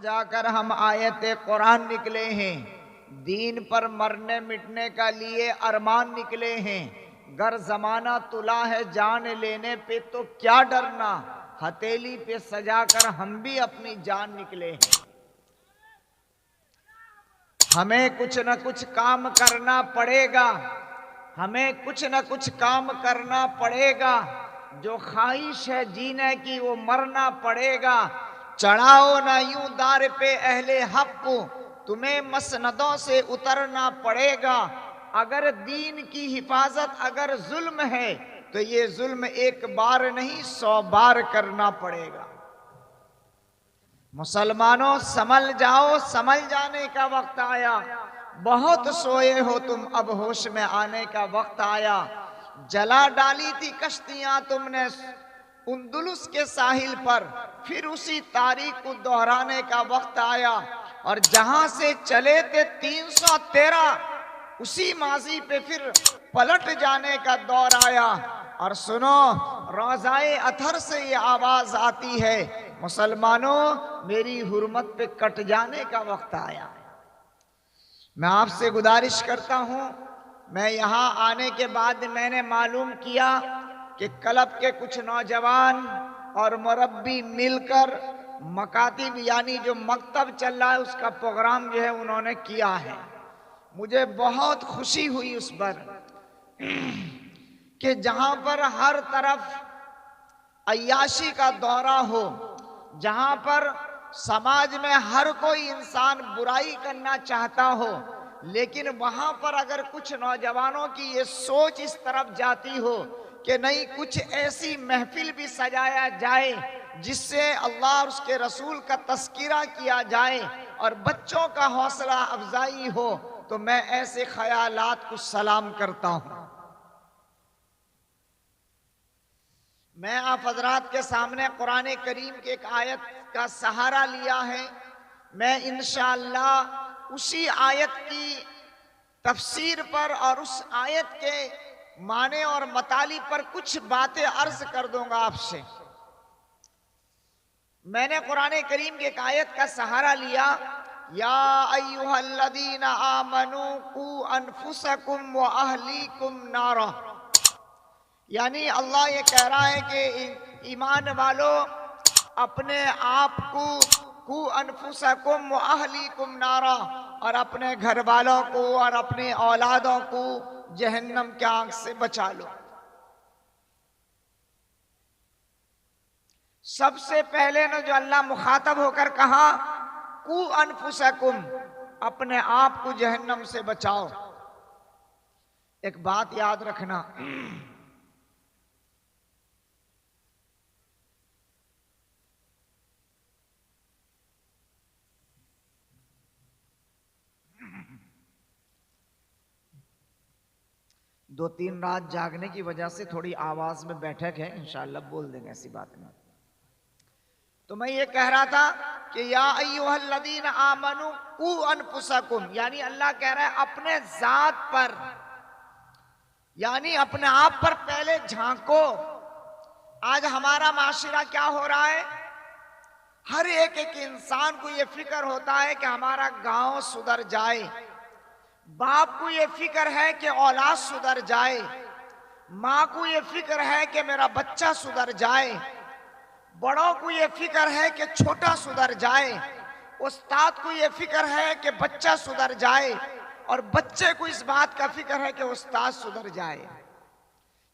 जाकर हम आयत कुरान निकले हैं, दीन पर मरने मिटने का लिए अरमान निकले हैं। गर जमाना तुला है जान लेने पे तो क्या डरना, हथेली पे सजाकर हम भी अपनी जान निकले हैं। हमें कुछ न कुछ काम करना पड़ेगा, हमें कुछ न कुछ काम करना पड़ेगा। जो ख्वाहिश है जीने की वो मरना पड़ेगा। चढ़ाओ ना यूं दार पे अहले हक को, तुम्हें मसनदों से उतरना पड़ेगा। अगर दीन की हिफाजत अगर जुल्म है तो ये जुल्म एक बार नहीं 100 बार करना पड़ेगा। मुसलमानों संभल जाओ, संभल जाने का वक्त आया। बहुत सोए हो तुम, अब होश में आने का वक्त आया। जला डाली थी कश्तियां तुमने उंदुलुस के साहिल पर, फिर उसी तारीख को दोहराने का वक्त आया। और जहां से चले थे 313, उसी माजी पे फिर पलट जाने का दौर आया। और सुनो, रोज़ाए अथर से ये आवाज आती है, मुसलमानों मेरी हुर्मत पे कट जाने का वक्त आया। मैं आपसे गुजारिश करता हूं, मैं यहां आने के बाद मैंने मालूम किया कि क्लब के कुछ नौजवान और मुरब्बी मिलकर मकातिब यानी जो मकतब चल रहा है उसका प्रोग्राम जो है उन्होंने किया है। मुझे बहुत खुशी हुई उस पर कि जहां पर हर तरफ अय्याशी का दौरा हो, जहां पर समाज में हर कोई इंसान बुराई करना चाहता हो, लेकिन वहां पर अगर कुछ नौजवानों की ये सोच इस तरफ जाती हो कि नहीं, कुछ ऐसी महफिल भी सजाया जाए जिससे अल्लाह और उसके रसूल का तस्कीरा किया जाए और बच्चों का हौसला अफजाई हो, तो मैं ऐसे ख्यालात को सलाम करता हूं। मैं आप हजरात के सामने कुरान करीम के एक आयत का सहारा लिया है। मैं इंशाअल्लाह उसी आयत की तफसीर पर और उस आयत के माने और मताली पर कुछ बातें अर्ज कर दूंगा आपसे। मैंने कुरान करीम के एक आयत का सहारा लिया, या अय्युहल्लज़ीना आमनू कू अनफुसकुम व अहलीकुम नारा। यानी अल्लाह ये कह रहा है कि ईमान वालों, अपने आप को कू अनफुसकुम व अहलीकुम नारा, और अपने घर वालों को और अपने औलादों को जहन्नम के आग से बचा लो। सबसे पहले ना जो अल्लाह मुखातब होकर कहा, कू अनफुसकुम, अपने आप को जहन्नम से बचाओ। एक बात याद रखना, दो तीन रात जागने की वजह से थोड़ी आवाज में बैठक है, इंशाअल्लाह बोल देंगे, ऐसी बात नहीं। तो मैं ये कह रहा था कि या अय्युहल्लज़ीना आमनू कू अनफुसकुम, यानी अल्लाह कह रहा है अपने जात पर, यानी अपने आप पर पहले झांको। आज हमारा माशरा क्या हो रहा है, हर एक एक इंसान को ये फिक्र होता है कि हमारा गांव सुधर जाए, बाप को ये फिक्र है कि औलाद सुधर जाए, माँ को ये फिक्र है कि मेरा बच्चा सुधर जाए, बड़ों को ये फिक्र है कि छोटा सुधर जाए, उस्ताद को ये फिक्र है कि बच्चा सुधर जाए, और बच्चे को इस बात का फिक्र है कि उस्ताद सुधर जाए।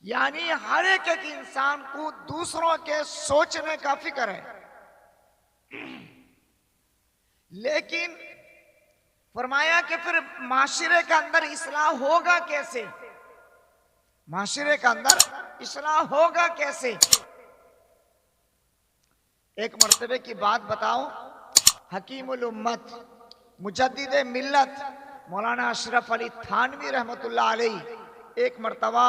यानी हर एक एक इंसान को दूसरों के सोचने का फिक्र है। लेकिन फरमाया कि फिर माशरे के अंदर इस्लाह होगा कैसे, माशरे के अंदर इस्लाह होगा कैसे। एक मर्तबे की बात बताऊं, हकीमुल उम्मत मुजद्दिद मिल्लत मौलाना अशरफ अली थानवी रहमतुल्लाह अलैह एक मर्तबा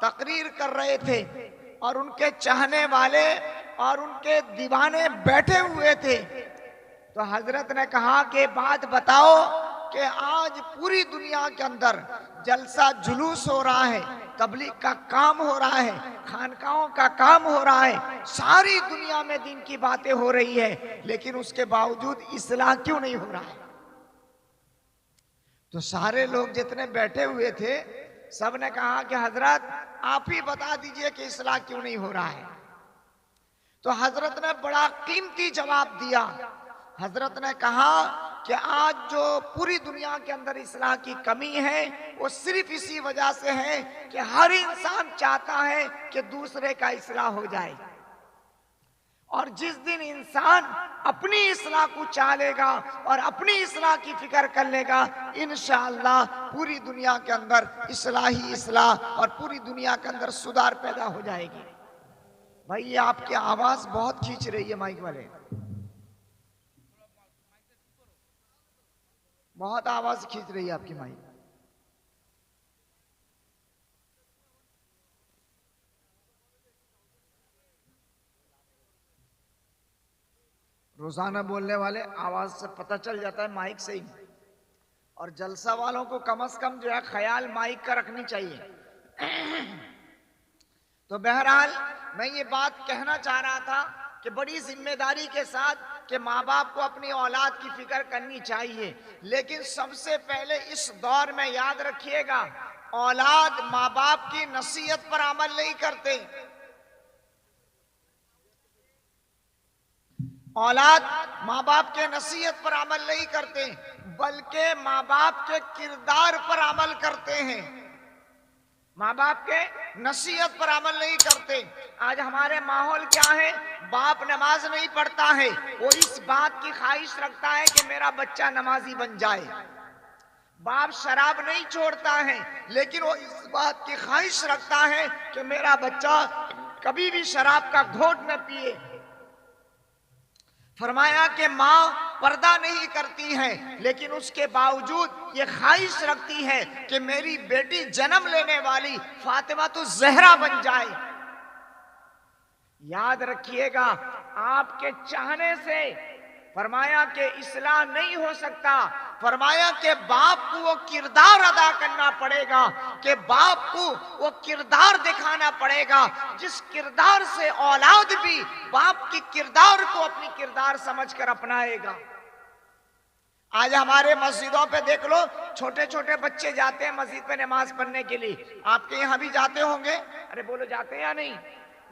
तकरीर कर रहे थे और उनके चाहने वाले और उनके दीवाने बैठे हुए थे। तो हजरत ने कहा कि बात बताओ कि आज पूरी दुनिया के अंदर जलसा जुलूस हो रहा है, तबलीग का काम हो रहा है, खानकाहों का काम हो रहा है, सारी दुनिया में दिन की बातें हो रही है, लेकिन उसके बावजूद इस्लाह क्यों नहीं हो रहा है? तो सारे लोग जितने बैठे हुए थे सब ने कहा कि हजरत आप ही बता दीजिए कि इस्लाह क्यों नहीं हो रहा है। तो हजरत ने बड़ा कीमती जवाब दिया। हजरत ने कहा कि आज जो पूरी दुनिया के अंदर इस्लाह की कमी है वो सिर्फ इसी वजह से है कि हर इंसान चाहता है कि दूसरे का इस्लाह हो जाए, और जिस दिन इंसान अपनी इस्लाह को चाह लेगा और अपनी इस्लाह की फिक्र कर लेगा, इंशाअल्लाह पूरी दुनिया के अंदर इस्लाह ही इस्लाह और पूरी दुनिया के अंदर सुधार पैदा हो जाएगी। भाई ये आपकी आवाज बहुत खींच रही है, माइक वाले बहुत आवाज खींच रही है आपकी माइक। रोजाना बोलने वाले आवाज से पता चल जाता है माइक से ही, और जलसा वालों को कम से कम जो है ख्याल माइक का रखनी चाहिए। तो बहरहाल मैं ये बात कहना चाह रहा था कि बड़ी जिम्मेदारी के साथ कि माँ बाप को अपनी औलाद की फिक्र करनी चाहिए, लेकिन सबसे पहले इस दौर में याद रखिएगा, औलाद माँ बाप की नसीहत पर अमल नहीं करते। औलाद माँ बाप के नसीहत पर अमल नहीं करते, बल्कि माँ बाप के किरदार पर अमल करते हैं। माँ बाप के नसीहत पर अमल नहीं करते। आज हमारे माहौल क्या है, बाप नमाज नहीं पढ़ता है, वो इस बात की ख्वाहिश रखता है कि मेरा बच्चा नमाजी बन जाए। बाप शराब नहीं छोड़ता है, लेकिन वो इस बात की ख्वाहिश रखता है कि मेरा बच्चा कभी भी शराब का घोट न पिए। फरमाया कि माँ पर्दा नहीं करती है, लेकिन उसके बावजूद ये ख्वाहिश रखती है कि मेरी बेटी जन्म लेने वाली फातिमा तो जहरा बन जाए। याद रखिएगा, आपके चाहने से फरमाया कि इस्लाह नहीं हो सकता। फरमाया कि बाप को वो किरदार अदा करना पड़ेगा, कि बाप को वो किरदार दिखाना पड़ेगा जिस किरदार से औलाद भी बाप की किरदार को अपनी किरदार समझकर अपनाएगा। आज हमारे मस्जिदों पे देख लो, छोटे छोटे बच्चे जाते हैं मस्जिद पे नमाज पढ़ने के लिए। आपके यहाँ भी जाते होंगे, अरे बोलो जाते हैं या नहीं?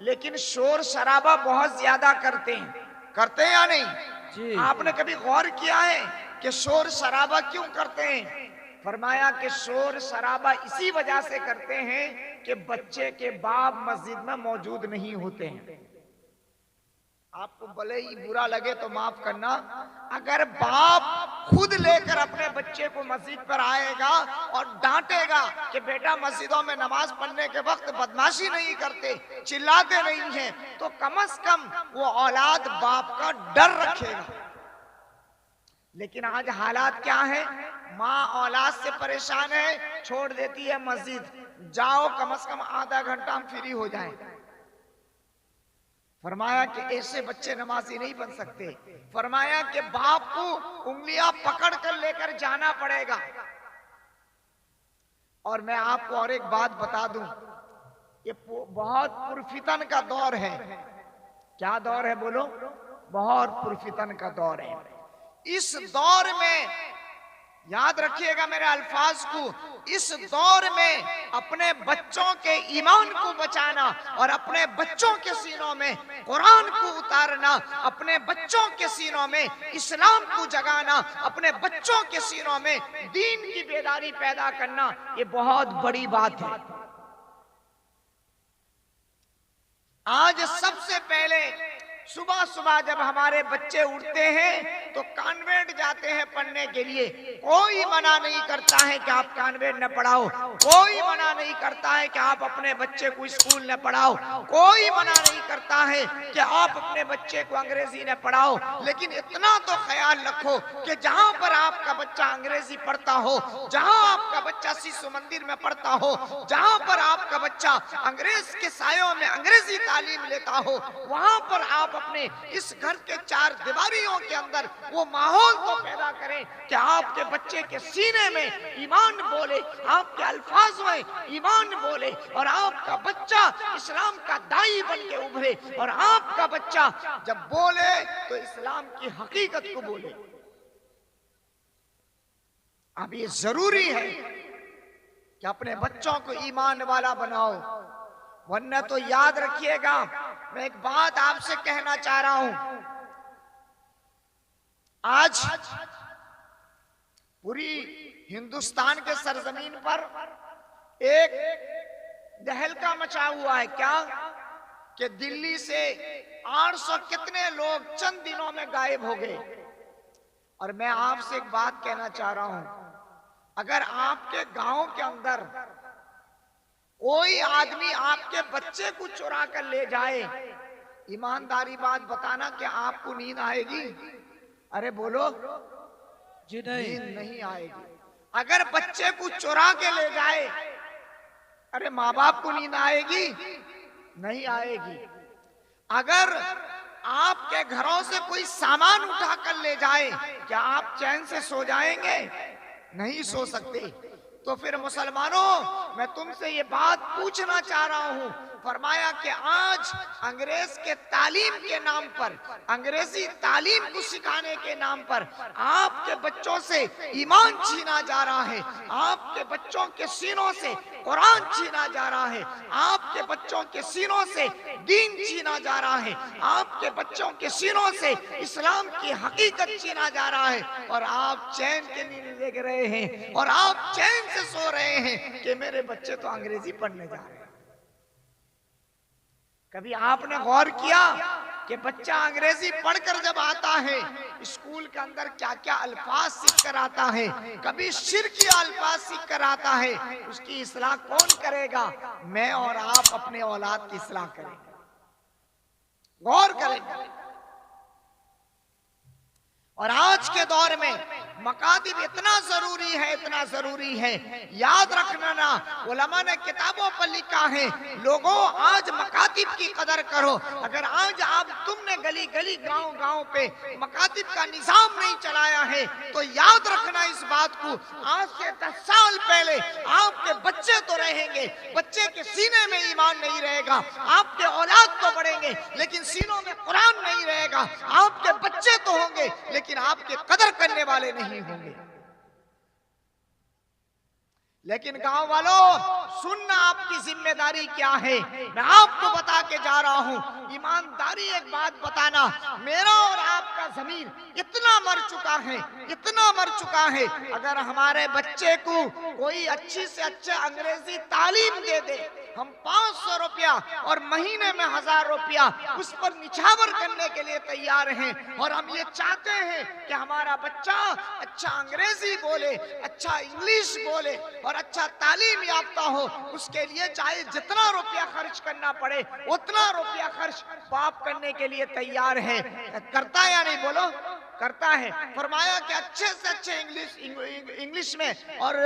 लेकिन शोर शराबा बहुत ज्यादा करते हैं या नहीं जी? आपने कभी गौर किया है कि शोर शराबा क्यों करते हैं? फरमाया कि शोर शराबा इसी वजह से करते हैं कि बच्चे के बाप मस्जिद में मौजूद नहीं होते हैं। आपको भले ही बुरा लगे तो माफ करना, अगर बाप खुद लेकर अपने बच्चे को मस्जिद पर आएगा और डांटेगा कि बेटा मस्जिदों में नमाज पढ़ने के वक्त बदमाशी नहीं करते, चिल्लाते नहीं हैं, तो कम से कम वो औलाद बाप का डर रखेगा। लेकिन आज हालात क्या है, माँ औलाद से परेशान है, छोड़ देती है मस्जिद, जाओ कम से कम आधा घंटा हम फ्री हो जाएं। फरमाया कि ऐसे बच्चे नमाजी नहीं बन सकते। फरमाया कि बाप को उंगलियां पकड़ कर लेकर जाना पड़ेगा। और मैं आपको और एक बात बता दूं, ये बहुत पुरफितन का दौर है। क्या दौर है बोलो? बहुत पुरफितन का दौर है। इस दौर में याद रखिएगा मेरे अल्फाज को, इस दौर में अपने बच्चों के ईमान को बचाना और अपने बच्चों के सीनों में कुरान को उतारना, अपने बच्चों के सीनों में इस्लाम को जगाना, अपने बच्चों के सीनों में दीन की बेदारी पैदा करना, ये बहुत बड़ी बात है। आज सबसे पहले सुबह सुबह जब हमारे बच्चे उठते हैं तो कॉन्वेंट जाते हैं पढ़ने के लिए। कोई मना नहीं करता है कि आप कॉन्वेंट न पढ़ाओ, कोई मना नहीं करता है कि आप अपने बच्चे को स्कूल न पढ़ाओ, कोई मना नहीं करता है कि आप अपने बच्चे को अंग्रेजी न पढ़ाओ। लेकिन इतना तो ख्याल रखो कि जहां पर आपका बच्चा अंग्रेजी पढ़ता हो, जहां आपका बच्चा शिशु मंदिर में पढ़ता हो, जहां पर आपका बच्चा अंग्रेज के सायों में अंग्रेजी तालीम लेता हो, वहां पर आप अपने इस घर के चार दीवारियों के अंदर वो माहौल तो पैदा करें कि आपके बच्चे के सीने में ईमान बोले, आपके अल्फाज में ईमान बोले, और आपका बच्चा इस्लाम का दाई बन के उभरे, और आपका बच्चा जब बोले तो इस्लाम की हकीकत को बोले। अब ये जरूरी है कि अपने बच्चों को ईमान वाला बनाओ, वरना तो याद रखिएगा, मैं एक बात आपसे कहना चाह रहा हूं। आज पूरी हिंदुस्तान के सरजमीन पर एक दहलका मचा हुआ है। क्या कि दिल्ली से 800 कितने लोग चंद दिनों में गायब हो गए। और मैं आपसे एक बात कहना चाह रहा हूं, अगर आपके गांव के अंदर कोई आदमी आपके बच्चे को चुरा कर ले जाए, ईमानदारी बात बताना कि आपको नींद आएगी? अरे बोलो जी, नींद नहीं आएगी। अगर बच्चे को चुरा के ले जाए, अरे माँ बाप को नींद आएगी? नहीं आएगी। अगर आपके घरों से कोई सामान उठा कर ले जाए, क्या आप चैन से सो जाएंगे? नहीं सो सकते। तो फिर मुसलमानों, मैं तुमसे ये बात पूछना चाह रहा हूं, फरमाया कि आज अंग्रेज के तालीम के नाम पर, अंग्रेजी तालीम को सिखाने के नाम पर आपके बच्चों से ईमान छीना जा रहा है, आपके बच्चों के सीनों से कुरान छीना जा रहा है, आपके बच्चों के सीनों से दीन छीना जा रहा है, आपके बच्चों के सीनों से इस्लाम की हकीकत छीना जा रहा है, और आप चैन के नींद देख रहे हैं और आप चैन से सो रहे हैं कि मेरे बच्चे तो अंग्रेजी पढ़ने जा रहे हैं। कभी आपने गौर किया कि बच्चा अंग्रेजी पढ़कर जब आता है, स्कूल के अंदर क्या क्या अल्फाज सीख कर आता है? कभी शिर्की अल्फाज सीख कर आता है। उसकी इस्लाह कौन करेगा? मैं और आप अपने औलाद की इस्लाह करेंगे, गौर करेंगे। और आज के दौर में मकातिब इतना जरूरी है, इतना जरूरी है। याद रखना ना, उलमा ने किताबों पर लिखा है, लोगों आज मकातिब की कदर करो। अगर आज आप तुमने गली गली गांव गांव पे मकातिब का निजाम नहीं चलाया है, तो याद रखना इस बात को, आज से 10 साल पहले आपके बच्चे तो रहेंगे, बच्चे के सीने में ईमान नहीं रहेगा, आपके औलाद तो बढ़ेंगे लेकिन सीनों में कुरान नहीं रहेगा। आपके बच्चे तो होंगे लेकिन आपके कदर करने वाले नहीं होंगे। लेकिन गांव वालों, सुनना आपकी जिम्मेदारी क्या है, मैं आपको बता के जा रहा हूं। ईमानदारी एक बात बताना, मेरा और आपका जमीन इतना मर चुका है, इतना मर चुका है। अगर हमारे बच्चे को कोई अच्छी से अच्छा अंग्रेजी तालीम दे दे, हम 500 रुपया और महीने में 1000 रुपया उस पर निछावर करने के लिए तैयार हैं। और हम ये चाहते हैं कि हमारा बच्चा अच्छा अंग्रेजी बोले, अच्छा इंग्लिश बोले और अच्छा तालीम याफ्ता हो। उसके लिए चाहे जितना रुपया खर्च करना पड़े उतना रुपया खर्च बाप करने के लिए तैयार है। करता या नहीं? बोलो, करता है। फरमाया कि अच्छे से अच्छे इंग्लिश में और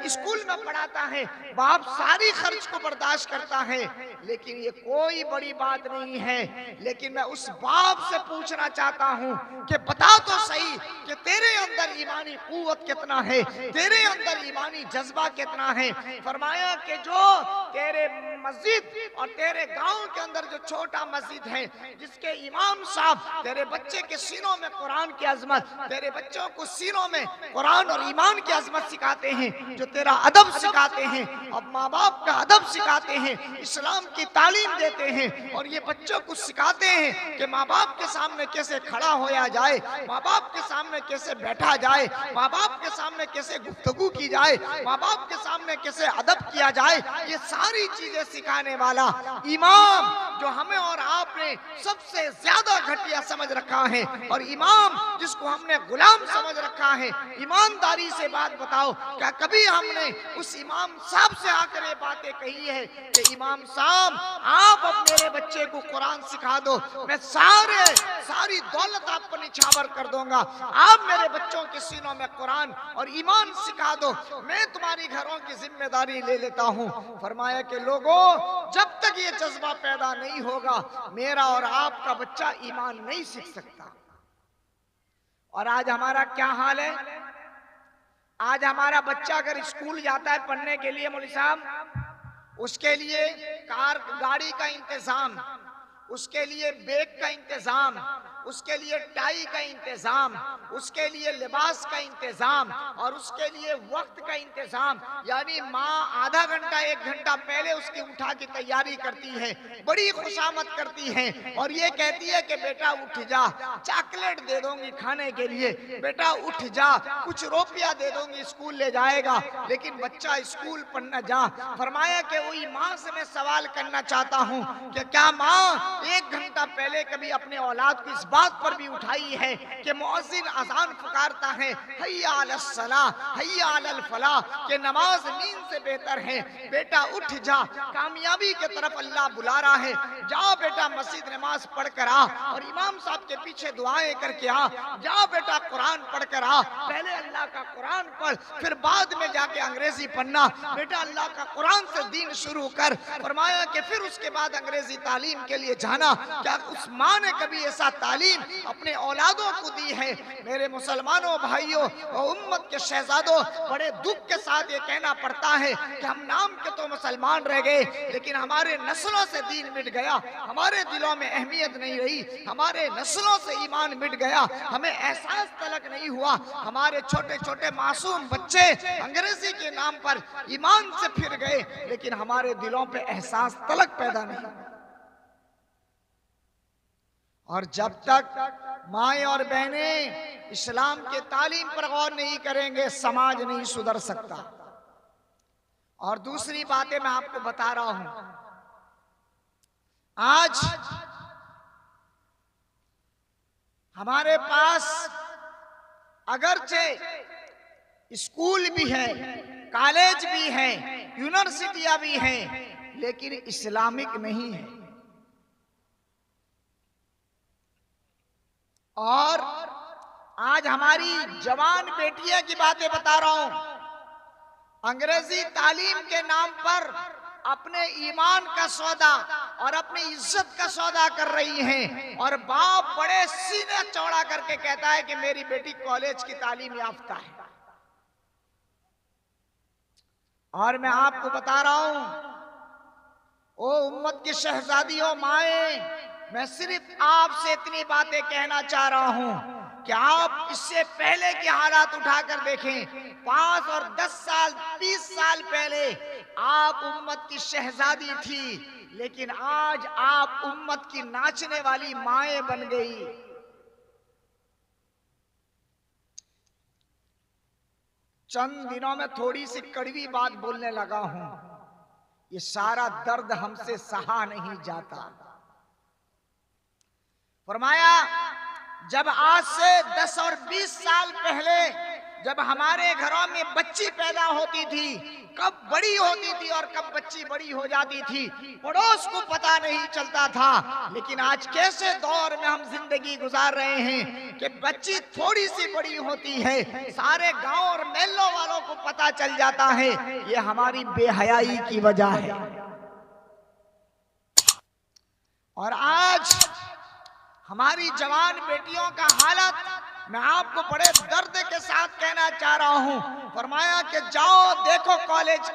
स्कूल में पढ़ाता है, बाप सारी खर्च को बर्दाश्त करता है। लेकिन ये कोई बड़ी बात नहीं है। लेकिन मैं उस बाप से पूछना चाहता हूं कि बता तो सही कि तेरे अंदर ईमानी कुव्वत कितना है, तेरे अंदर ईमानी जज्बा कितना है। फरमाया कि जो तेरे मस्जिद और तेरे गांव के अंदर जो छोटा मस्जिद है, जिसके इमाम साहब तेरे बच्चे के सीनों में कुरान की अजमत, तेरे बच्चों को सीनों में कुरान और ईमान की अजमत सिखाते हैं, जो तेरा अदब सिखाते हैं, अब माँ बाप का अदब सिखाते हैं, इस्लाम की तालीम देते हैं, और ये बच्चों को सिखाते हैं कि माँ बाप के सामने कैसे खड़ा होया जाए, माँ बाप के सामने कैसे बैठा जाए, माँ बाप के सामने कैसे गुफ्तगू की जाए, माँ बाप के सामने कैसे अदब किया जाए। ये सारी चीजें सिखाने वाला इमाम जो हमें और आपने सबसे ज्यादा घटिया समझ रखा है, और इमाम जिसको हमने गुलाम समझ रखा है। ईमानदारी से बात बताओ, क्या कभी हमने उस इमाम साहब से आकर ये बातें कही है कि इमाम साहब आप अब मेरे बच्चे को कुरान सिखा दो, मैं सारी दौलत आपको निछावर कर दूंगा, आप मेरे बच्चों के सीनों में कुरान और ईमान सिखा दो, मैं तुम्हारी घरों की जिम्मेदारी ले लेता हूं। फरमाया कि लोगों, जब तक ये जज्बा पैदा नहीं होगा, मेरा और आपका बच्चा ईमान नहीं सीख सकता। और आज हमारा क्या हाल है? आज हमारा बच्चा अगर स्कूल जाता है पढ़ने के लिए, मौलवी साहब, उसके लिए गाड़ी का इंतजाम, उसके लिए बैग का इंतजाम, उसके लिए टाई का इंतजाम, उसके लिए लिबास का इंतजाम, और उसके लिए वक्त का इंतजाम। यानी माँ आधा घंटा 1 घंटा पहले उसकी उठा की तैयारी करती है, बड़ी खुशामद करती है, और ये कहती है कि बेटा उठ जा, चॉकलेट दे दूंगी खाने के लिए, बेटा उठ जा, कुछ रुपया दे दूंगी, स्कूल ले जाएगा। लेकिन बच्चा स्कूल पढ़ना जा। फरमाया कि वही माँ से मैं सवाल करना चाहता हूँ कि क्या माँ 1 घंटा पहले कभी अपने औलाद को इस बात पर भी उठाई है कि मुअज्जिन अज़ान पुकारता है, हय्या अलस सलाह हय्या अलल फलाह, कि नमाज नींद से बेहतर है, बेटा उठ जा, कामयाबी की तरफ अल्लाह बुला रहा है, जाओ बेटा मस्जिद नमाज पढ़ कर आ, और इमाम साहब के पीछे दुआएं करके आ, जाओ बेटा कुरान पढ़ कर आ, पहले अल्लाह का कुरान पढ़, फिर बाद में जाके अंग्रेजी पढ़ना, बेटा अल्लाह का कुरान से दीन शुरू कर। फरमाया कि फिर उसके बाद अंग्रेजी तालीम के लिए जाना। क्या उस माँ ने कभी ऐसा तालीम अपने औलादों को दी है? मेरे मुसलमानों भाइयों और उम्मत के शहजादों, बड़े दुख के साथ ये कहना पड़ता है कि हम नाम के तो मुसलमान रह गए, लेकिन हमारे नस्लों से दीन मिट गया, हमारे दिलों में अहमियत नहीं रही, हमारे नस्लों से ईमान मिट गया, हमें एहसास तलक नहीं हुआ। हमारे छोटे छोटे मासूम बच्चे अंग्रेजी के नाम पर ईमान से फिर गए, लेकिन हमारे दिलों पे एहसास तलक पैदा नहीं। और जब तक माएँ और बहनें इस्लाम के तालीम पर गौर नहीं करेंगे, समाज नहीं सुधर सकता। और दूसरी बातें मैं आपको बता रहा हूं, आज हमारे पास अगरचे स्कूल भी है, कॉलेज भी है, यूनिवर्सिटियां भी हैं, लेकिन इस्लामिक नहीं है। और आज हमारी जवान बेटियां की बातें बता रहा हूं, अंग्रेजी तालीम के नाम पर अपने ईमान का सौदा और अपनी इज्जत का सौदा कर रही हैं, और बाप बड़े सीने चौड़ा करके कहता है कि मेरी बेटी कॉलेज की तालीम याफ्ता है। और मैं आपको बता रहा हूं, ओ उम्मत की शहजादियों, माएं, मैं सिर्फ आपसे इतनी बातें कहना चाह रहा हूं कि आप इससे पहले की हालात उठाकर देखें। 5 और 10 साल 20 साल पहले आप उम्मत की शहजादी थी, लेकिन आज आप उम्मत की नाचने वाली माएं बन गई। चंद दिनों में थोड़ी सी कड़वी बात बोलने लगा हूं, ये सारा दर्द हमसे सहा नहीं जाता। फरमाया, जब आज से 10 और 20 साल पहले जब हमारे घरों में बच्ची पैदा होती थी, कब बड़ी होती थी और कब बच्ची बड़ी हो जाती थी, पड़ोस को पता नहीं चलता था। लेकिन आज कैसे दौर में हम जिंदगी गुजार रहे हैं कि बच्ची थोड़ी सी बड़ी होती है, सारे गांव और मेलों वालों को पता चल जाता है। ये हमारी बेहयाई की वजह है। और आज हमारी जवान बेटियों का हालत मैं आपको बड़े दर्द के साथ कहना चाह रहा हूं। फरमाया कि जाओ देखो कॉलेज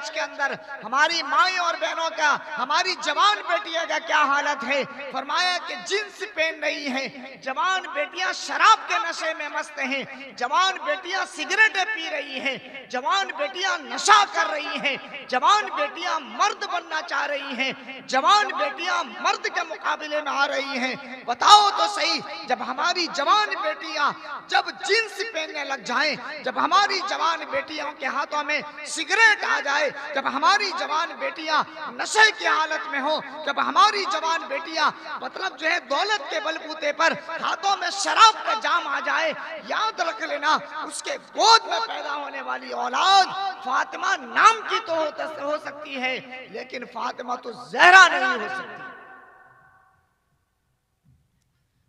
के अंदर हमारी माई और बहनों का, हमारी जवान बेटियों का क्या हालत है। फरमाया कि जींस पहन रही हैं, जवान बेटियां शराब के नशे में मस्त हैं, जवान बेटियां सिगरेटें पी रही हैं, जवान बेटियां नशा कर रही हैं, जवान बेटियां मर्द बनना चाह रही हैं, जवान बेटियां मर्द के मुकाबले में आ रही हैं। बताओ तो सही, जब हमारी जवान बेटियां बेटियां जब जींस पहनने लग जाएं, जब हमारी जवान बेटियों के हाथों में सिगरेट आ जाए, जब हमारी जवान बेटियां नशे की हालत में हो, जब हमारी जवान बेटियां मतलब जो है दौलत के बलबूते पर हाथों में शराब का जाम आ जाए, याद रख लेना उसके गोद में पैदा होने वाली औलाद फातिमा नाम की तो हो सकती है, लेकिन फातिमा तो ज़हरा नहीं हो सकती।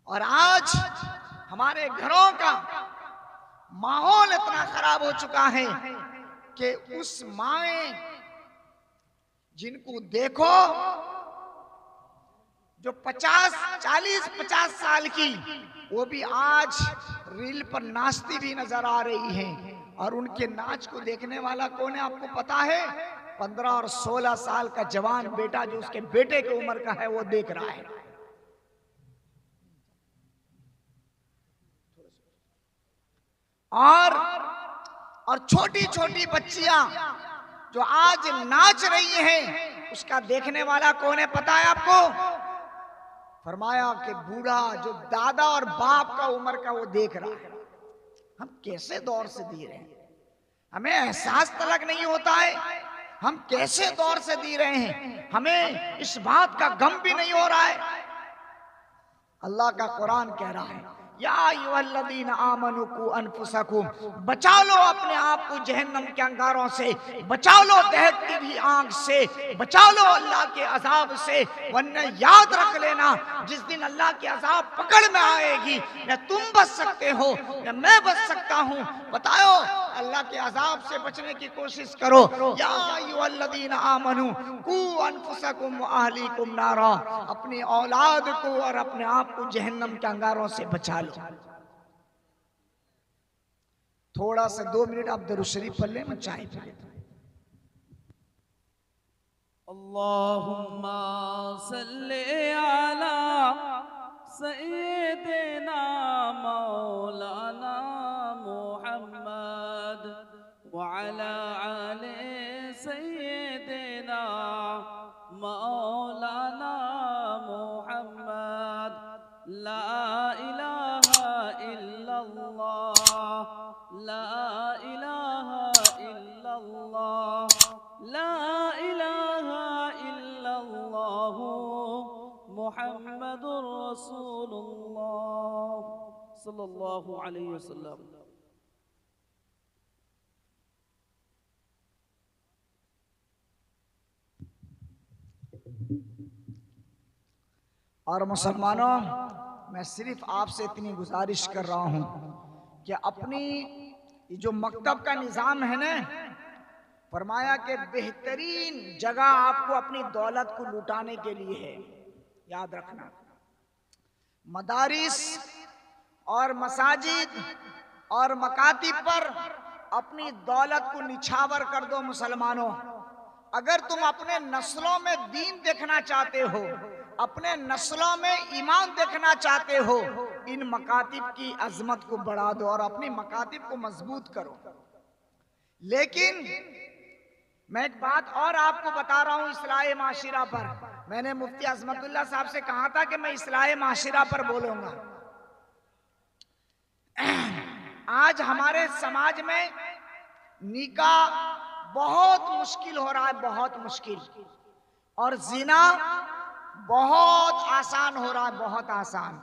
और आज हमारे घरों का माहौल इतना खराब हो चुका है कि उस माएं जिनको देखो जो 40-50 साल की, वो भी आज रील पर नाचती भी नजर आ रही हैं। और उनके नाच को देखने वाला कौन है आपको पता है? 15 और 16 साल का जवान बेटा जो उसके बेटे की उम्र का है, वो देख रहा है। और छोटी छोटी बच्चियां जो आज नाच रही हैं, उसका देखने वाला कौन है पता है आपको? फरमाया कि बूढ़ा जो दादा और बाप का उम्र का, वो देख रहा है। हम कैसे दौर से जी रहे हैं, हमें एहसास तलक नहीं होता है हम कैसे दौर से जी रहे हैं, हमें इस बात का गम भी नहीं हो रहा है। अल्लाह का कुरान कह रहा है, या अय्युहल्लज़ीना आमनू कू अनफुसकुम, बचा लो अपने आप को जहन्नम के अंगारों से, बचा लो दहकती हुई आग से, बचा लो अल्लाह के अजाब से, वरना याद रख लेना जिस दिन अल्लाह के अजाब पकड़ में आएगी, न तुम बच सकते हो न मैं बच सकता हूँ। बताओ, अल्लाह के अजाब से बचने की कोशिश करो। या अय्युहल्लज़ीना आमनू कू अनफुसकुम व अहलीकुम नारा, अपनी औलाद को और अपने आप को जहन्नम के अंगारों से बचा लो। थोड़ा सा 2 मिनट आप दरूद शरीफ पढ़ लें, मैं चाय पी लेता हूं। अल्लाहुम्मा सल्ले अला सय्यिदिना मौलाना मुहम्मद व अला आले सय्यिदिना मौलाना मुहम्मद। ला इलाहा इल्लल्लाह, ला इलाहा इल्लल्लाह, ला इलाहा इल्लल्लाह मुहम्मदुर रसूलुल्लाह सल्लल्लाहु अलैहि वसल्लम। और मुसलमानों, मैं सिर्फ आपसे इतनी गुजारिश कर रहा हूं कि अपनी जो मकतब का निज़ाम है ना, फरमाया कि बेहतरीन जगह आपको अपनी दौलत को लुटाने के लिए है। याद रखना, मदारिस और मसाजिद और मकातिब पर अपनी दौलत को निछावर कर दो। मुसलमानों, अगर तुम अपने नस्लों में दीन देखना चाहते हो, अपने नस्लों में ईमान देखना चाहते हो, इन मकातिब की अजमत को बढ़ा दो और अपनी मकातिब को मजबूत करो। लेकिन मैं एक बात और आपको बता रहा हूं इस्लाह माशिरा पर। मैंने मुफ्ती अजमतुल्लाह साहब से कहा था कि मैं इस्लाह माशिरा पर बोलूंगा। आज हमारे समाज में निकाह बहुत मुश्किल हो रहा है, बहुत मुश्किल, और जिना बहुत आसान हो रहा है, बहुत आसान।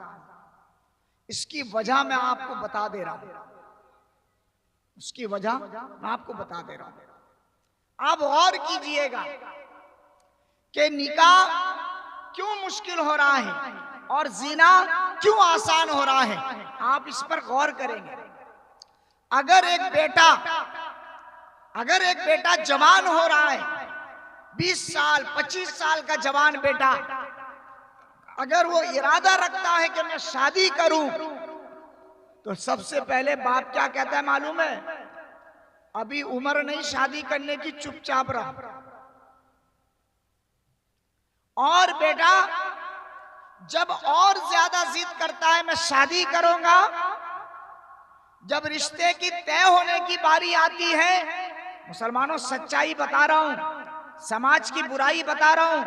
इसकी वजह मैं आपको बता दे रहा हूं, उसकी वजह मैं आपको बता दे रहा हूं। आप गौर कीजिएगा कि निकाह क्यों मुश्किल हो रहा है और जिना क्यों आसान हो रहा है। आप इस पर गौर करेंगे। अगर एक बेटा जवान हो रहा है, 20 साल 25 साल का जवान बेटा, अगर वो इरादा रखता है कि मैं शादी करूं, तो सबसे पहले बाप क्या कहता है मालूम है? अभी उम्र नहीं शादी करने की, चुपचाप रहो। और बेटा जब और ज्यादा जिद करता है मैं शादी करूंगा, जब रिश्ते की तय होने की बारी आती है, मुसलमानों सच्चाई बता रहा हूं, समाज की बुराई बता रहा हूं,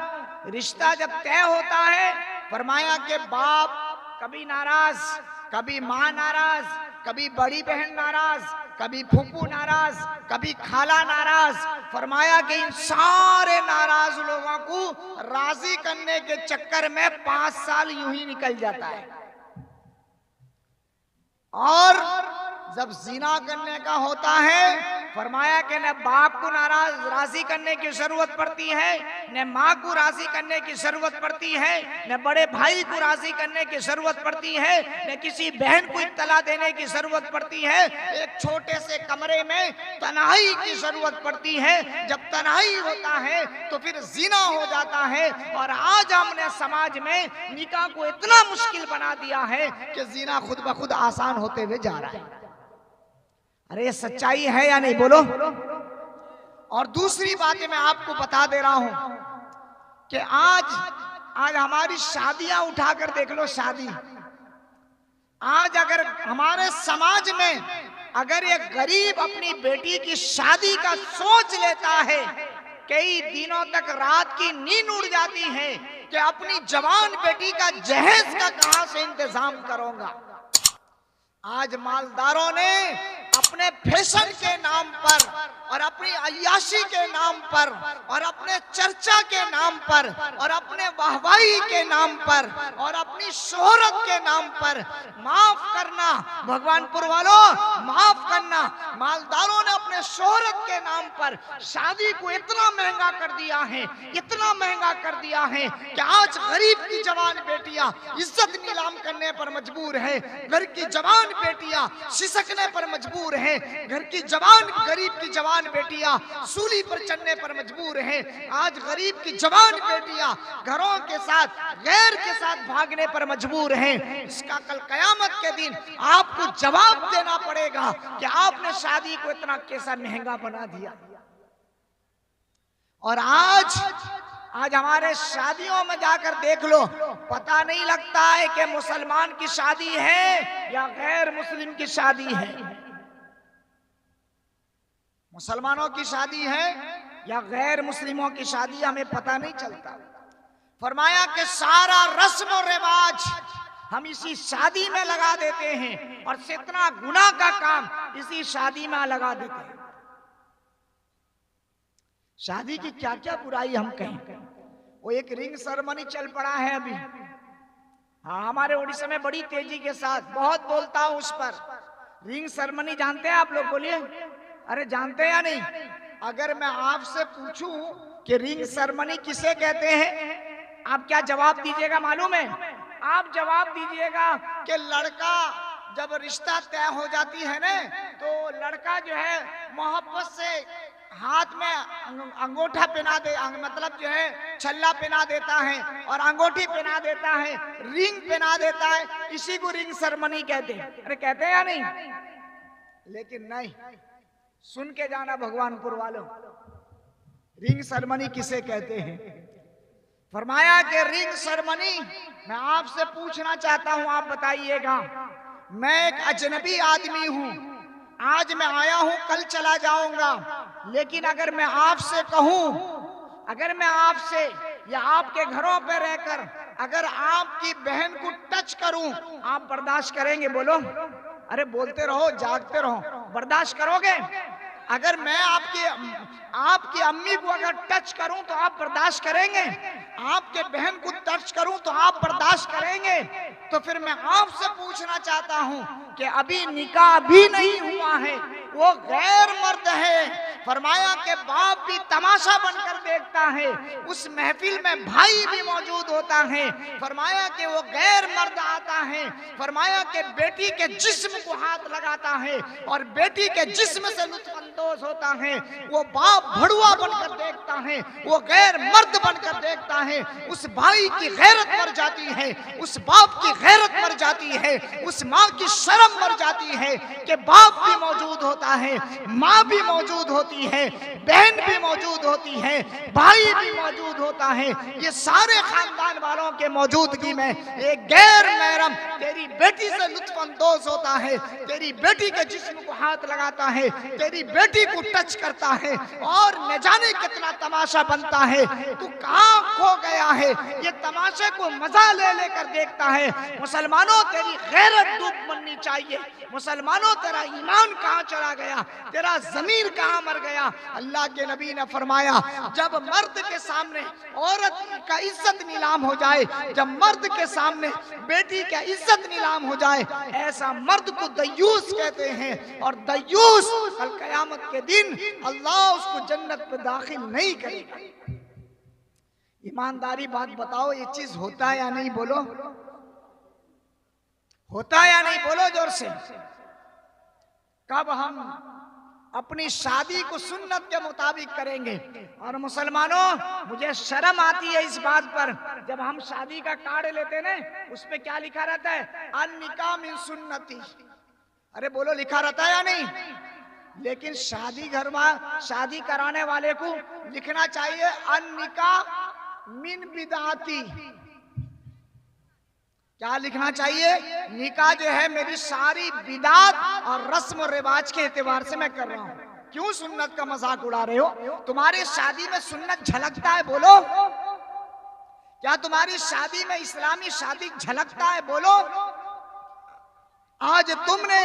रिश्ता जब तय होता है, फरमाया कि बाप कभी नाराज, कभी माँ नाराज, कभी बड़ी बहन नाराज, कभी फूफू नाराज, कभी खाला नाराज। फरमाया कि इन सारे नाराज लोगों को राजी करने के चक्कर में 5 साल यूं ही निकल जाता है। और जब जिना करने का होता है, फरमाया कि न बाप को नाराज राजी करने की जरूरत पड़ती है, न माँ को राजी करने की जरूरत पड़ती है, न बड़े भाई को राजी करने की जरूरत पड़ती है, न किसी बहन को इत्तला देने की जरूरत पड़ती है। एक छोटे से कमरे में तन्हाई की जरूरत पड़ती है। जब तन्हाई होता है तो फिर जिना हो जाता है। और आज हमने समाज में निकाह को इतना मुश्किल बना दिया है कि जिना खुद ब खुद आसान होते हुए जा रहा है। अरे ये सच्चाई है या नहीं, बोलो। और दूसरी बातें मैं आपको बता दे रहा हूं कि आज हमारी शादियां उठाकर देख लो। शादी आज अगर हमारे समाज में अगर एक गरीब अपनी बेटी की शादी का सोच लेता है, कई दिनों तक रात की नींद उड़ जाती है कि अपनी जवान बेटी का जहेज का कहां से इंतजाम करूंगा। आज मालदारों ने अपने फैशन के नाम पर और अपनी अय्याशी के नाम पर और अपने चर्चा के नाम पर और अपने वाहवाही के नाम पर और अपनी शोहरत के नाम पर, माफ करना भगवानपुर वालों, माफ करना, मालदारों ने अपने शोहरत के नाम पर शादी को इतना महंगा कर दिया है, इतना महंगा कर दिया है कि आज गरीब की जवान बेटियां इज्जत नीलाम करने पर मजबूर है, घर की जवान बेटियां सिसकने पर मजबूर है, घर की जवान गरीब की जवान बेटियां सूली पर चढ़ने पर मजबूर है। आज गरीब की जवान बेटियां घरों के साथ गैर के साथ भागने पर मजबूर है। इसका कल कयामत के दिन आपको जवाब देना पड़ेगा कि आपने शादी को इतना कैसा महंगा बना दिया। और आज हमारे शादियों में जाकर देख लो, पता नहीं लगता है कि मुसलमान की शादी है या गैर मुस्लिम की शादी है, मुसलमानों की शादी है या गैर मुस्लिमों की शादी, हमें पता नहीं चलता। फरमाया कि सारा रस्म और रिवाज हम इसी शादी में लगा देते हैं और इतना गुनाह का काम इसी शादी में लगा देते हैं। शादी की क्या क्या बुराई हम कहें। वो एक रिंग सेरेमनी चल पड़ा है अभी, हाँ हमारे उड़ीसा में बड़ी तेजी के साथ, बहुत बोलता हूं उस पर। रिंग सेरेमनी जानते हैं आप लोग, बोलिए। अरे जानते हैं या नहीं? अगर मैं आपसे पूछूं कि रिंग सेरेमनी किसे कहते हैं, आप क्या जवाब दीजिएगा मालूम है? आप जवाब दीजिएगा कि लड़का जब रिश्ता तय हो जाती है ना, तो लड़का जो है मोहब्बत से हाथ में अंगूठा पहना दे, मतलब जो है छल्ला पहना देता है और अंगूठी पहना देता है, रिंग पहना देता है, इसी को रिंग सेरेमनी कहते हैं। अरे कहते हैं या नहीं? लेकिन नहीं, सुन के जाना भगवानपुर वालों, रिंग सेरेमनी किसे कहते हैं। फरमाया कि रिंग सेरेमनी, मैं आपसे पूछना चाहता हूं, आप बताइएगा। मैं एक अजनबी आदमी हूं, आज मैं आया हूं, कल चला जाऊंगा, लेकिन अगर मैं आपसे कहूं, अगर मैं आपसे या आपके घरों पे रहकर अगर आपकी बहन को टच करूं, आप बर्दाश्त करेंगे? बोलो। अरे बोलते रहो, जागते रहो, बर्दाश्त करोगे? अगर मैं आपकी अम्मी को अगर टच करूं तो आप बर्दाश्त करेंगे? आपके बहन को टच करूं तो आप बर्दाश्त करेंगे? तो फिर मैं आपसे पूछना चाहता हूं कि अभी निकाह भी नहीं हुआ है, वो गैर मर्द है। फरमाया कि बाप भी तमाशा बनकर देखता है, उस महफिल में भाई भी मौजूद होता है। फरमाया कि वो गैर मर्द आता है, फरमाया कि बेटी के जिस्म को हाथ लगाता है और बेटी के जिस्म से लुत्फअंदोज होता है। वो बाप भड़ुआ बनकर देखता है, वो गैर मर्द बनकर देखता है। उस भाई की गैरत मर जाती है, उस बाप की गैरत मर जाती है, उस माँ की शर्म मर जाती है कि बाप भी मौजूद होता है, माँ भी मौजूद होती है, बहन भी मौजूद होती है, भाई भी मौजूद होता है। ये सारे खानदान वालों के मौजूदगी में एक गैर महरम तेरी बेटी से लुत्फअंदोज होता है, तेरी बेटी के जिस्म को हाथ लगाता है, तेरी बेटी को टच करता है और न जाने कितना तमाशा बनता है। तू कहां खो गया है, ये तमाशे को मजा ले लेकर देखता है। मुसलमानों तेरी गैरत डूब बननी चाहिए। मुसलमानों तेरा ईमान कहाँ चला गया, तेरा जमीर कहाँ मर गया। अल्लाह के नबी ने फरमाया जब मर्द के सामने औरत का इज्जत नीलाम हो जाए, जब मर्द के सामने बेटी का इज्जत नीलाम हो जाए, ऐसा मर्द को दयूस कहते हैं। और दयूस कल कयामत के दिन अल्लाह उसको जन्नत में दाखिल नहीं करेगा। ईमानदारी बात बताओ, ये चीज होता है या नहीं? बोलो, होता है या नहीं? बोलो जोर से। कब हम अपनी शादी को सुन्नत के मुताबिक करेंगे? और मुसलमानों, मुझे शर्म आती है इस बात पर, जब हम शादी का कार्ड लेते ना, उस पे क्या लिखा रहता है? अन निकाह मिन सुन्नती। अरे बोलो, लिखा रहता है या नहीं? लेकिन शादी घर में शादी कराने वाले को लिखना चाहिए अन निकाह मिन बिदाती। क्या लिखना चाहिए? निकाह जो है मेरी सारी बिदात और रस्म और रिवाज के एतबार से मैं कर रहा हूं। क्यों सुन्नत का मजाक उड़ा रहे हो? तुम्हारी शादी में सुन्नत झलकता है? बोलो, क्या तुम्हारी शादी में इस्लामी शादी झलकता है? बोलो। आज तुमने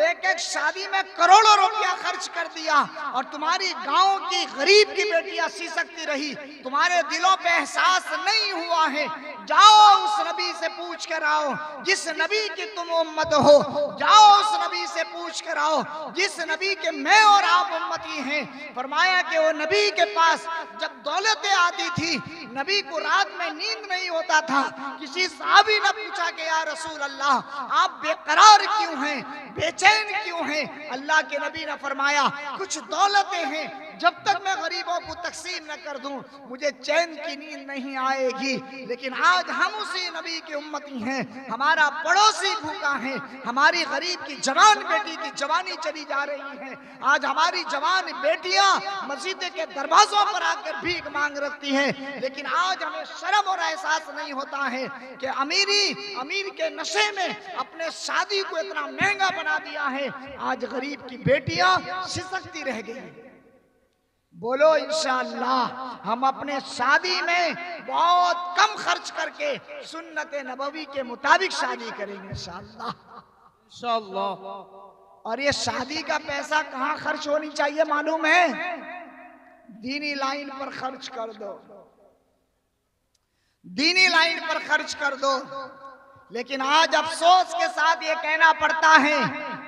एक एक शादी में करोड़ों रुपया खर्च कर दिया और तुम्हारी गांव की गरीब की बेटियां सी सकती रही। तुम्हारे दिलों पे एहसास नहीं हुआ है। जाओ उस नबी से पूछ कर आओ जिस नबी की तुम उम्मत हो। जाओ उस नबी से पूछ कर आओ जिस नबी के मैं और आप उम्मती हैं। फरमाया कि वो नबी के पास जब दौलतें आती थी, नबी को रात में नींद नहीं होता था। किसी साहबी ने पूछा कि या रसूल अल्लाह, आप बेकरार क्यों हैं, बेचैन क्यों हैं? अल्लाह के नबी ने फरमाया कुछ दौलतें हैं, जब तक मैं गरीबों को तकसीम न कर दूं मुझे चैन की नींद नहीं आएगी। लेकिन आज हम उसी नबी की उम्मती हैं। हमारा पड़ोसी भूखा है, हमारी गरीब की जवान बेटी की जवानी चली जा रही है। आज हमारी जवान बेटियां मस्जिद के दरवाजों पर आकर भीख मांग रखती हैं। लेकिन आज हमें शर्म और एहसास नहीं होता है कि अमीर के नशे में अपने शादी को इतना महंगा बना दिया है। आज गरीब की बेटियां सिसकती रह गई। बोलो इंशाअल्लाह हम अपने शादी में बहुत कम खर्च करके सुन्नत नबवी के मुताबिक शादी करेंगे इंशाअल्लाह। इंशाअल्लाह। और ये शादी का पैसा कहाँ खर्च होनी चाहिए मालूम है? दीनी लाइन पर खर्च कर दो, दीनी लाइन पर खर्च कर दो। लेकिन आज अफसोस के साथ ये कहना पड़ता है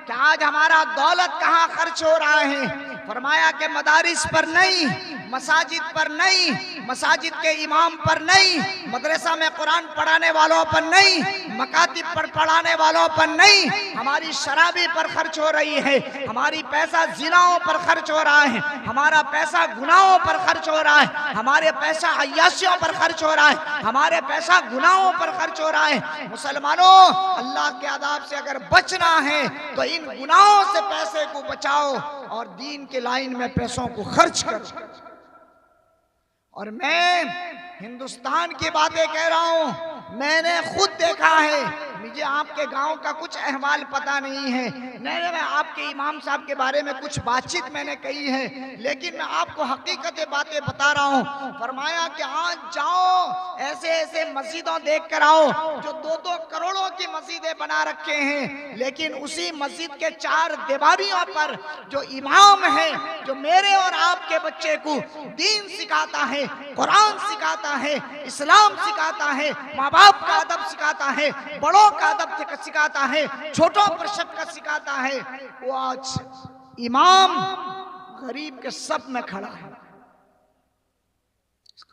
कि आज हमारा दौलत कहाँ खर्च हो रहा है। फरमाया कि मदारिस पर नहीं, मसाजिद पर नहीं, मसाजिद के इमाम पर नहीं, मदरसा में कुरान पढ़ाने वालों पर नहीं, मकातिब पर पढ़ाने वालों पर नहीं, हमारी शराबी पर खर्च हो रही है। हमारी पैसा जिनाओं पर खर्च हो रहा है, हमारा पैसा गुनाहों पर खर्च हो रहा है, हमारे पैसा अय्याशियों पर खर्च हो रहा है, हमारे पैसा गुनाहों पर खर्च हो रहा है। मुसलमानों, अल्लाह के अदाब से अगर बचना है तो इन गुनाहों से पैसे को बचाओ और दीन के लाइन में पैसों को खर्च करो। और मैं हिंदुस्तान की बातें कह रहा हूं, मैंने खुद देखा है। मुझे आपके गांव का कुछ अहवाल पता नहीं है, मैं आपके इमाम साहब के बारे में कुछ बातचीत मैंने कही है, लेकिन मैं आपको हकीकत बातें बता रहा हूं। फरमाया कि आज जाओ ऐसे ऐसे मस्जिदों देख कर आओ जो 2-2 करोड़ों की मस्जिदें बना रखे हैं, लेकिन उसी मस्जिद के 4 दीवारियों पर जो इमाम है, जो मेरे और आपके बच्चे को दीन सिखाता है, कुरान सिखाता है, इस्लाम सिखाता है, माँ बाप का अदब सिखाता है, बड़ों का अदब सिखाता है, छोटों पर शफ़क़त सिखाता है, वो आज इमाम गरीब के सब में खड़ा है,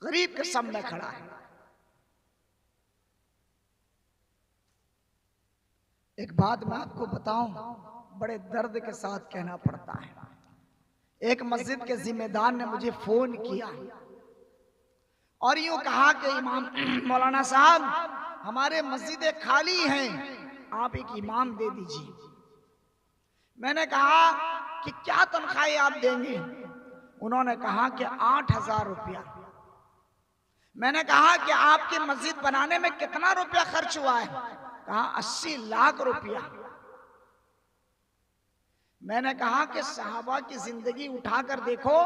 गरीब के सब में खड़ा है। एक बात मैं आपको बताऊं, बड़े दर्द के साथ कहना पड़ता है। एक मस्जिद के जिम्मेदार ने मुझे फोन किया और यूं कहा कि इमाम मौलाना साहब हमारे मस्जिदें खाली हैं, आप एक इमाम दे दीजिए। मैंने कहा कि क्या तनख्वाह आप देंगे? उन्होंने कहा कि 8,000 रुपया। मैंने कहा कि आपकी मस्जिद बनाने में कितना रुपया खर्च हुआ है? कहा 80 लाख रुपया। मैंने कहा कि सहाबा की जिंदगी उठाकर देखो,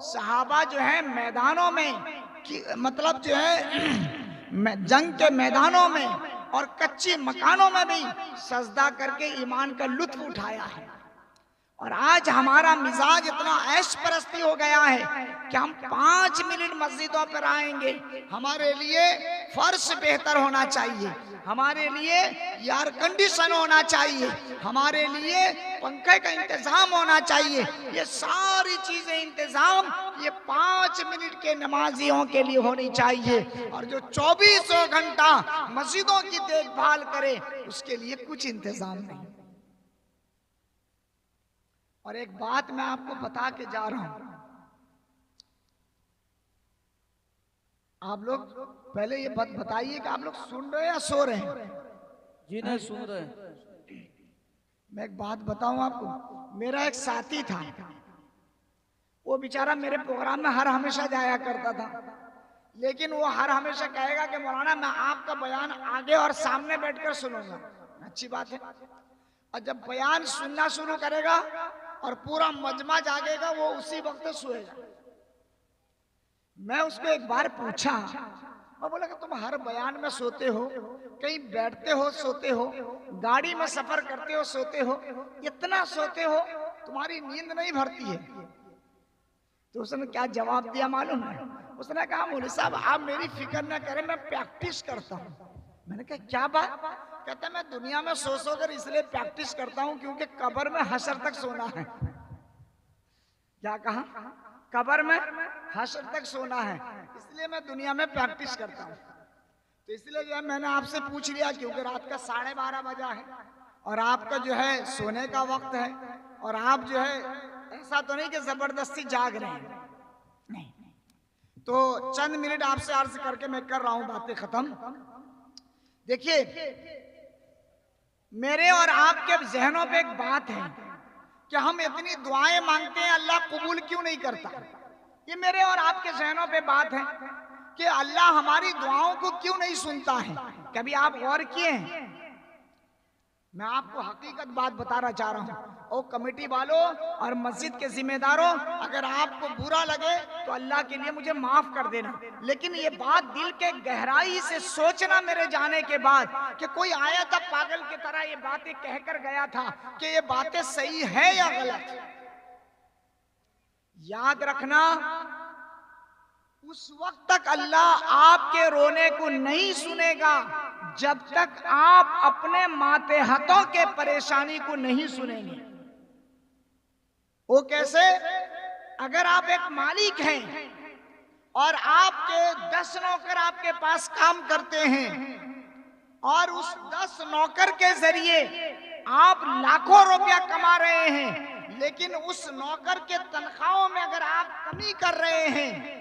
सहाबा जो है मैदानों में मतलब जो है जंग के मैदानों में और कच्चे मकानों में भी सजदा करके ईमान का लुत्फ उठाया है। और आज हमारा मिजाज इतना ऐश परस्ती हो गया है कि हम 5 मिनट मस्जिदों पर आएंगे, हमारे लिए फर्श बेहतर होना चाहिए, हमारे लिए एयर कंडीशन होना चाहिए, हमारे लिए पंखे का इंतजाम होना चाहिए। ये सारी चीजें इंतजाम ये 5 मिनट के नमाजियों के लिए होनी चाहिए। और जो 24 घंटा मस्जिदों की देखभाल करे उसके लिए कुछ इंतजाम नहीं। और एक बात मैं आपको बता के जा रहा हूं, आप लोग पहले ये बात बताइए कि आप लोग सुन रहे हैं या सो रहे हैं? जी नहीं सुन रहे हैं। मैं एक बात बताऊं आपको, मेरा एक साथी था, वो बेचारा मेरे प्रोग्राम में हर हमेशा जाया करता था, लेकिन वो हर हमेशा कहेगा कि मौलाना मैं आपका बयान आगे और सामने बैठकर सुनूंगा। अच्छी बात है। और जब बयान सुनना शुरू करेगा और पूरा मजमा जागेगा, वो उसी वक्त सोएगा। मैं उसको एक बार पूछा, मैं बोला कि तुम हर बयान में सोते हो, कहीं बैठते हो सोते हो, गाड़ी में सफर करते हो सोते हो, इतना सोते हो, तुम्हारी नींद नहीं भरती है? तो उसने क्या जवाब दिया मालूम है? उसने कहा मौलवी साहब आप मेरी फिक्र न करें, मैं प्रैक्टिस करता हूँ। मैंने कहा क्या बात? कहता मैं दुनिया में सो कर इसलिए प्रैक्टिस करता हूँ क्योंकि कब्र में हशर तक सोना है। क्या कहा? कब्र में हशर तक सोना है, इसलिए मैं दुनिया में प्रैक्टिस करता हूँ। तो इसलिए जो है मैंने आपसे पूछ लिया, क्योंकि रात का 12:30 बजा है और आपका जो है सोने का वक्त है, और आप जो है ऐसा तो नहीं कि जबरदस्ती जाग रहे हैं, नहीं। तो चंद मिनट आपसे अर्ज करके मैं कर रहा हूं बातें खत्म। देखिए मेरे और आपके जहनों पे एक बात है कि हम इतनी दुआएं मांगते हैं, अल्लाह कबूल क्यों नहीं करता? ये मेरे और आपके जहनों पे बात है कि अल्लाह हमारी दुआओं को क्यों नहीं सुनता है। कभी आप गौर किए हैं? मैं आपको हकीकत बात बताना चाह रहा हूं। ओ कमेटी वालों और मस्जिद के जिम्मेदारों, अगर आपको बुरा लगे तो अल्लाह के लिए मुझे माफ कर देना, लेकिन ये बात दिल के गहराई से सोचना मेरे जाने के बाद कि कोई आया था पागल की तरह ये बातें कहकर गया था कि ये बातें सही है या गलत। याद रखना उस वक्त तक अल्लाह आपके रोने को नहीं सुनेगा जब तक आप अपने मातेहतों के परेशानी को नहीं सुनेंगे। वो कैसे? अगर आप एक मालिक हैं और आपके 10 नौकर आपके पास काम करते हैं और उस 10 नौकर के जरिए आप लाखों रुपया कमा रहे हैं, लेकिन उस नौकर के तनख्वाहों में अगर आप कमी कर रहे हैं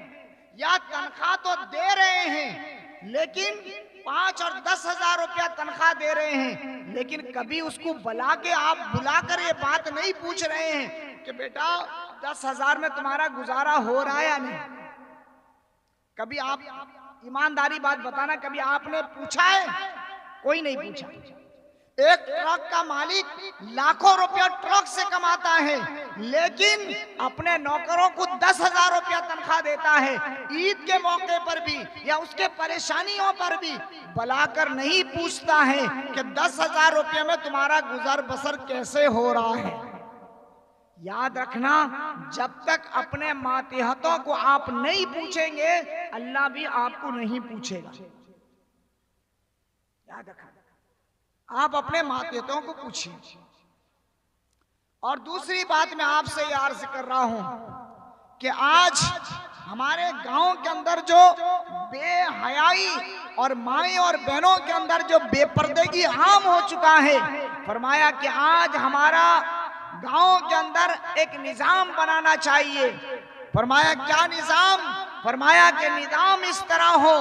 या तनख्वाह तो दे रहे हैं लेकिन 5 और 10 हजार रुपया तनख्वाह दे रहे हैं, लेकिन कभी उसको आप बुलाकर ये बात नहीं पूछ रहे हैं कि बेटा 10 हजार में तुम्हारा गुजारा हो रहा है या नहीं। कभी आप ईमानदारी बात बताना, कभी आपने पूछा है? कोई नहीं पूछा। एक ट्रक का मालिक लाखों रुपया ट्रक से कमाता है, लेकिन अपने नौकरों को 10 हजार रुपया तनख्वाह देता है। ईद के मौके पर भी या उसके परेशानियों पर भी बुलाकर नहीं पूछता है कि 10 हजार रुपये में तुम्हारा गुजर बसर कैसे हो रहा है। याद रखना, जब तक अपने मातेहतों को आप नहीं पूछेंगे अल्लाह भी आपको नहीं पूछेगा। याद रखना, आप अपने मातेहतों को पूछिए। और दूसरी बात मैं आपसे ये अर्ज कर रहा हूं कि आज हमारे गांव के अंदर जो बेहयाई और माए और बहनों के अंदर जो बेपर्दगी आम हो चुका है, फरमाया कि आज हमारा गांव के अंदर एक निजाम बनाना चाहिए। फरमाया क्या निजाम? फरमाया कि निजाम इस तरह हो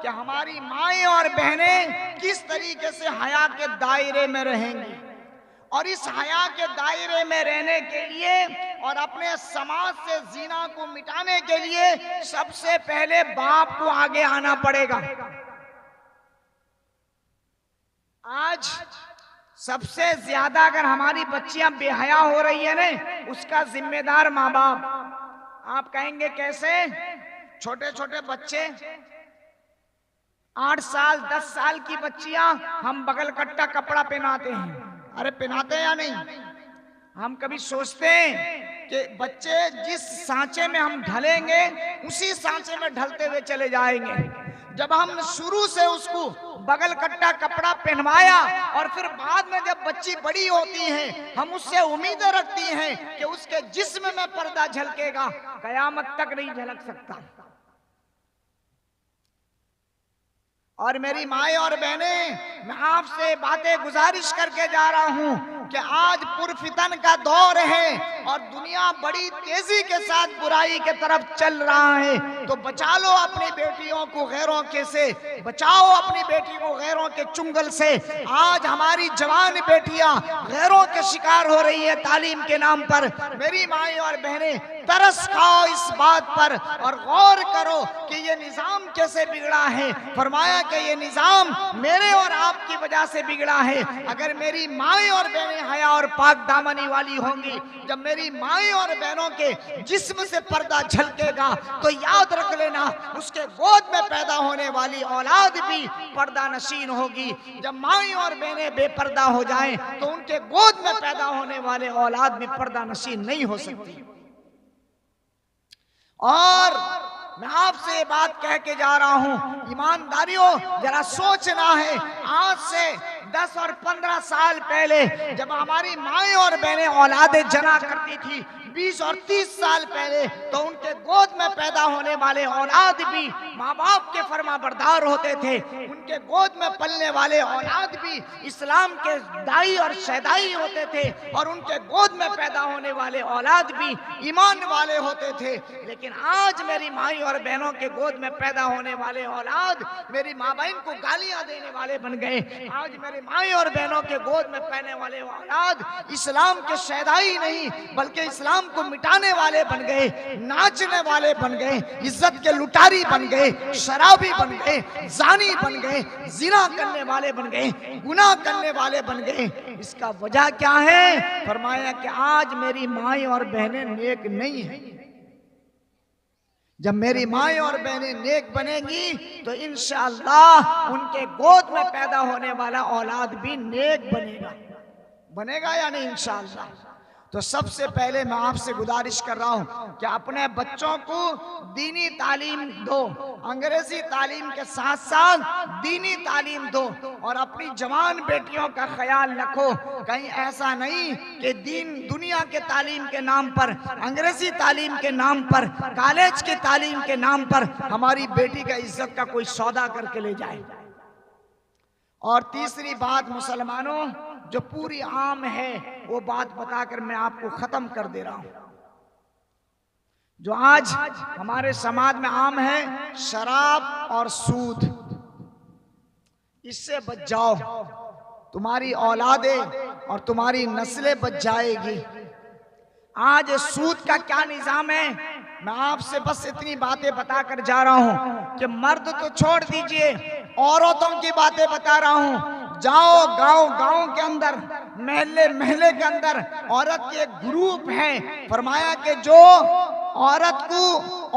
कि हमारी माएं और बहनें किस तरीके से हया के दायरे में रहेंगी, और इस हया के दायरे में रहने के लिए और अपने समाज से जीना को मिटाने के लिए सबसे पहले बाप को आगे आना पड़ेगा। आज सबसे ज्यादा अगर हमारी बच्चियां बेहया हो रही है ना, उसका जिम्मेदार माँ बाप। आप कहेंगे कैसे? छोटे छोटे बच्चे 8 साल 10 साल की बच्चियां हम बगल कट्टा कपड़ा पहनाते हैं। अरे पहनाते हैं या नहीं? हम कभी सोचते हैं कि बच्चे जिस सांचे में हम ढलेंगे उसी सांचे में ढलते हुए चले जाएंगे। जब हम शुरू से उसको बगल कट्टा कपड़ा पहनवाया और फिर बाद में जब बच्ची बड़ी होती है हम उससे उम्मीदें रखती हैं कि उसके जिस्म में पर्दा झलकेगा, कयामत तक नहीं झलक सकता। और मेरी माएं और बहनें, मैं आपसे बातें गुजारिश करके जा रहा हूं कि आज पुरफितन का दौर है और दुनिया बड़ी तेजी के साथ बुराई के तरफ चल रहा है। तो बचा लो अपनी बेटियों को गैरों के से, बचाओ अपनी बेटी को गैरों के चुंगल से। आज हमारी जवान बेटियां गैरों के शिकार हो रही है तालीम के नाम पर। मेरी माएं और बहनें, तरस खाओ इस बात पर और गौर करो कि ये निजाम कैसे बिगड़ा है। फरमाया कि ये निजाम मेरे और आपकी वजह से बिगड़ा है। अगर मेरी माएं और बहनें हया और पाक दामनी वाली होंगी, जब मेरी माएं और बहनों के जिस्म से पर्दा झलकेगा तो याद रख लेना उसके गोद में पैदा होने वाली औलाद भी पर्दा नशीन होगी। जब माएं और बहनें बेपर्दा हो जाएं तो उनके गोद में पैदा होने वाले औलाद भी पर्दा नशीन नहीं हो सकती। और मैं आपसे ये बात कह के जा रहा हूं, ईमानदारियों जरा सोचना है, आज से 10 और 15 साल पहले जब हमारी माएं और बहनें औलादे जना करती थी, 20 और 30 साल पहले, तो उनके गोद में पैदा होने वाले औलाद भी माँ बाप के फरमाबरदार होते थे। उनके गोद में पलने वाले औलाद भी इस्लाम के दाई और शहदाई होते थे और उनके गोद में पैदा होने वाले औलाद भी ईमान वाले होते थे। लेकिन आज मेरी माई और बहनों के गोद में पैदा होने वाले औलाद मेरी माँ बहन को गालियां देने वाले बन गए। आज मेरी माई और बहनों के गोद में पैने वाले औलाद इस्लाम के शहदाई नहीं बल्कि इस्लाम को मिटाने वाले बन गए, नाचने वाले बन गए, इज्जत के लुटारी बन गए, शराबी बन गए, जानी बन गए, जिना करने वाले बन गए, गुनाह करने वाले बन गए। इसका वजह क्या है? फरमाया कि आज मेरी माएं और बहनें नेक नहीं है। जब मेरी माएं और बहनें नेक बनेंगी तो इंशाअल्लाह उनके गोद में पैदा होने वाला औलाद भी नेक बनेगा। बनेगा या नहीं? इंशाअल्लाह। तो सबसे पहले मैं आपसे गुजारिश कर रहा हूं कि अपने बच्चों को दीनी तालीम दो, अंग्रेजी तालीम के साथ साथ दीनी तालीम दो और अपनी जवान बेटियों का ख्याल रखो। कहीं ऐसा नहीं कि दीन दुनिया के तालीम के नाम पर, अंग्रेजी तालीम के नाम पर, कॉलेज के तालीम के नाम पर हमारी बेटी का इज्जत का कोई सौदा करके ले जाए। और तीसरी बात मुसलमानों, जो पूरी आम है वो बात बताकर मैं आपको खत्म कर दे रहा हूं। जो आज हमारे समाज में आम है, शराब और सूद, इससे बच जाओ, तुम्हारी औलादें और तुम्हारी नस्लें बच जाएगी। आज सूद का क्या निजाम है, मैं आपसे बस इतनी बातें बताकर जा रहा हूं कि मर्द तो छोड़ दीजिए, औरतों की बातें बता रहा हूं। जाओ गांव के अंदर, महल्ले के अंदर औरत के एक ग्रुप है। फरमाया कि जो औरत को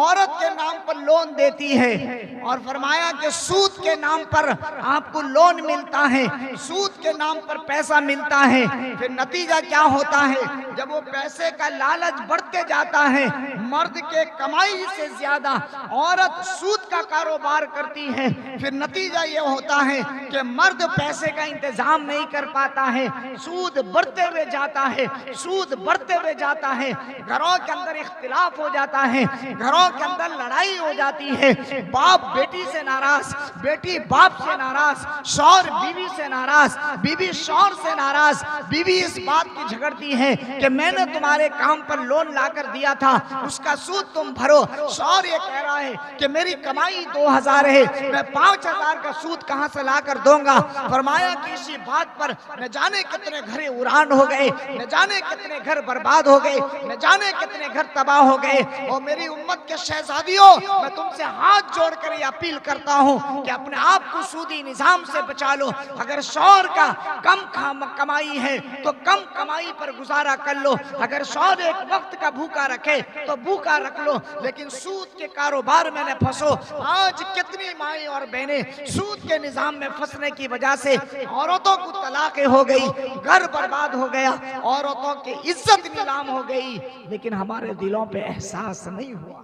औरत के नाम पर लोन देती है और फरमाया कि सूद के नाम पर आपको लोन मिलता है, सूद के नाम पर पैसा मिलता है, फिर नतीजा क्या होता है? जब वो पैसे का लालच बढ़ते जाता है, मर्द के कमाई से ज्यादा औरत सूद का कारोबार करती है, फिर नतीजा ये होता है कि मर्द पैसे का इंतजाम नहीं कर पाता है, सूद बढ़ते हुए जाता है, सूद बढ़ते हुए जाता है, घरों के अंदर इख्तिलाफ हो जाता है, घरों के अंदर लड़ाई हो जाती है, बाप बेटी से नाराज, बेटी बाप से नाराज, शौहर बीवी से नाराज, बीवी शौहर से नाराज। बीवी इस बात की झगड़ती है कि मैंने तुम्हारे काम पर लोन लाकर दिया था, उसका सूद तुम भरो। शौहर ये कह रहा है कि मेरी कमाई 2000 है, मैं 5000 का सूद कहां से लाकर दूंगा। फरमाया कि इसी बात पर न जाने कितने घर उड़ान हो गए, न जाने कितने घर बर्बाद हो गए, न जाने कितने घर तबाह हो गए। जाओगे। और मेरी उम्मत के शहजादियों, मैं तुमसे हाथ जोड़कर ये अपील करता हूं कि अपने आप को सूदी निजाम से बचा लो। अगर शौहर का कम कमाई है तो कम कमाई पर गुजारा कर लो। अगर शौहर एक वक्त का भूखा रखे तो भूखा रख लो, लेकिन सूद के कारोबार में न फंसो। आज कितनी माएं और बहनें सूद के निजाम में फंसने की वजह से औरतों को तलाक़ें हो गई, घर बर्बाद हो गया, औरतों की इज्जत नीलाम हो गई, लेकिन हमारे दिलों पे एहसास नहीं हुआ।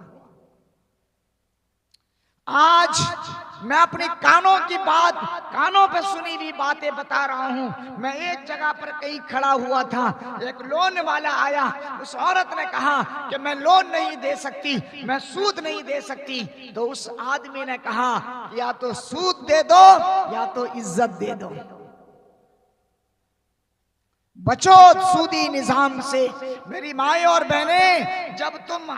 आज मैं अपनी कानों की बात, कानों पे सुनी हुई बातें बता रहा हूं। मैं एक जगह पर कहीं खड़ा हुआ था, एक लोन वाला आया। उस औरत ने कहा कि मैं लोन नहीं दे सकती, मैं सूद नहीं दे सकती। तो उस आदमी ने कहा या तो सूद दे दो या तो इज्जत दे दो। बचो सूदी निजाम से। मेरी माएं और बहनें, जब तुम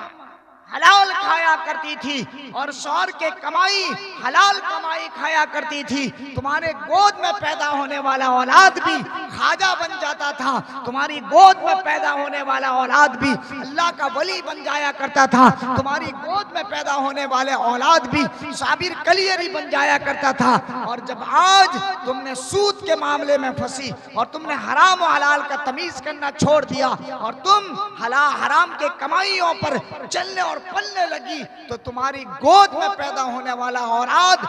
हलाल खाया करती थी और शौहर के कमाई हलाल कमाई खाया करती थी, तुम्हारे गोद में पैदा होने वाला औलाद भी खाजा बन जाता था। तुम्हारी गोद में पैदा होने वाला औलाद भी अल्लाह का वली बन जाया करता था। तुम्हारी गोद में पैदा होने वाले औलाद भी साबिर कलियरी बन जाया करता था। और जब आज तुमने सूद के मामले में फंसी और तुमने हराम और हलाल का तमीज करना छोड़ दिया और तुम हराम के कमाइयों पर चलने और पलने लगी, तो तुम्हारी गोद में पैदा होने वाला औलाद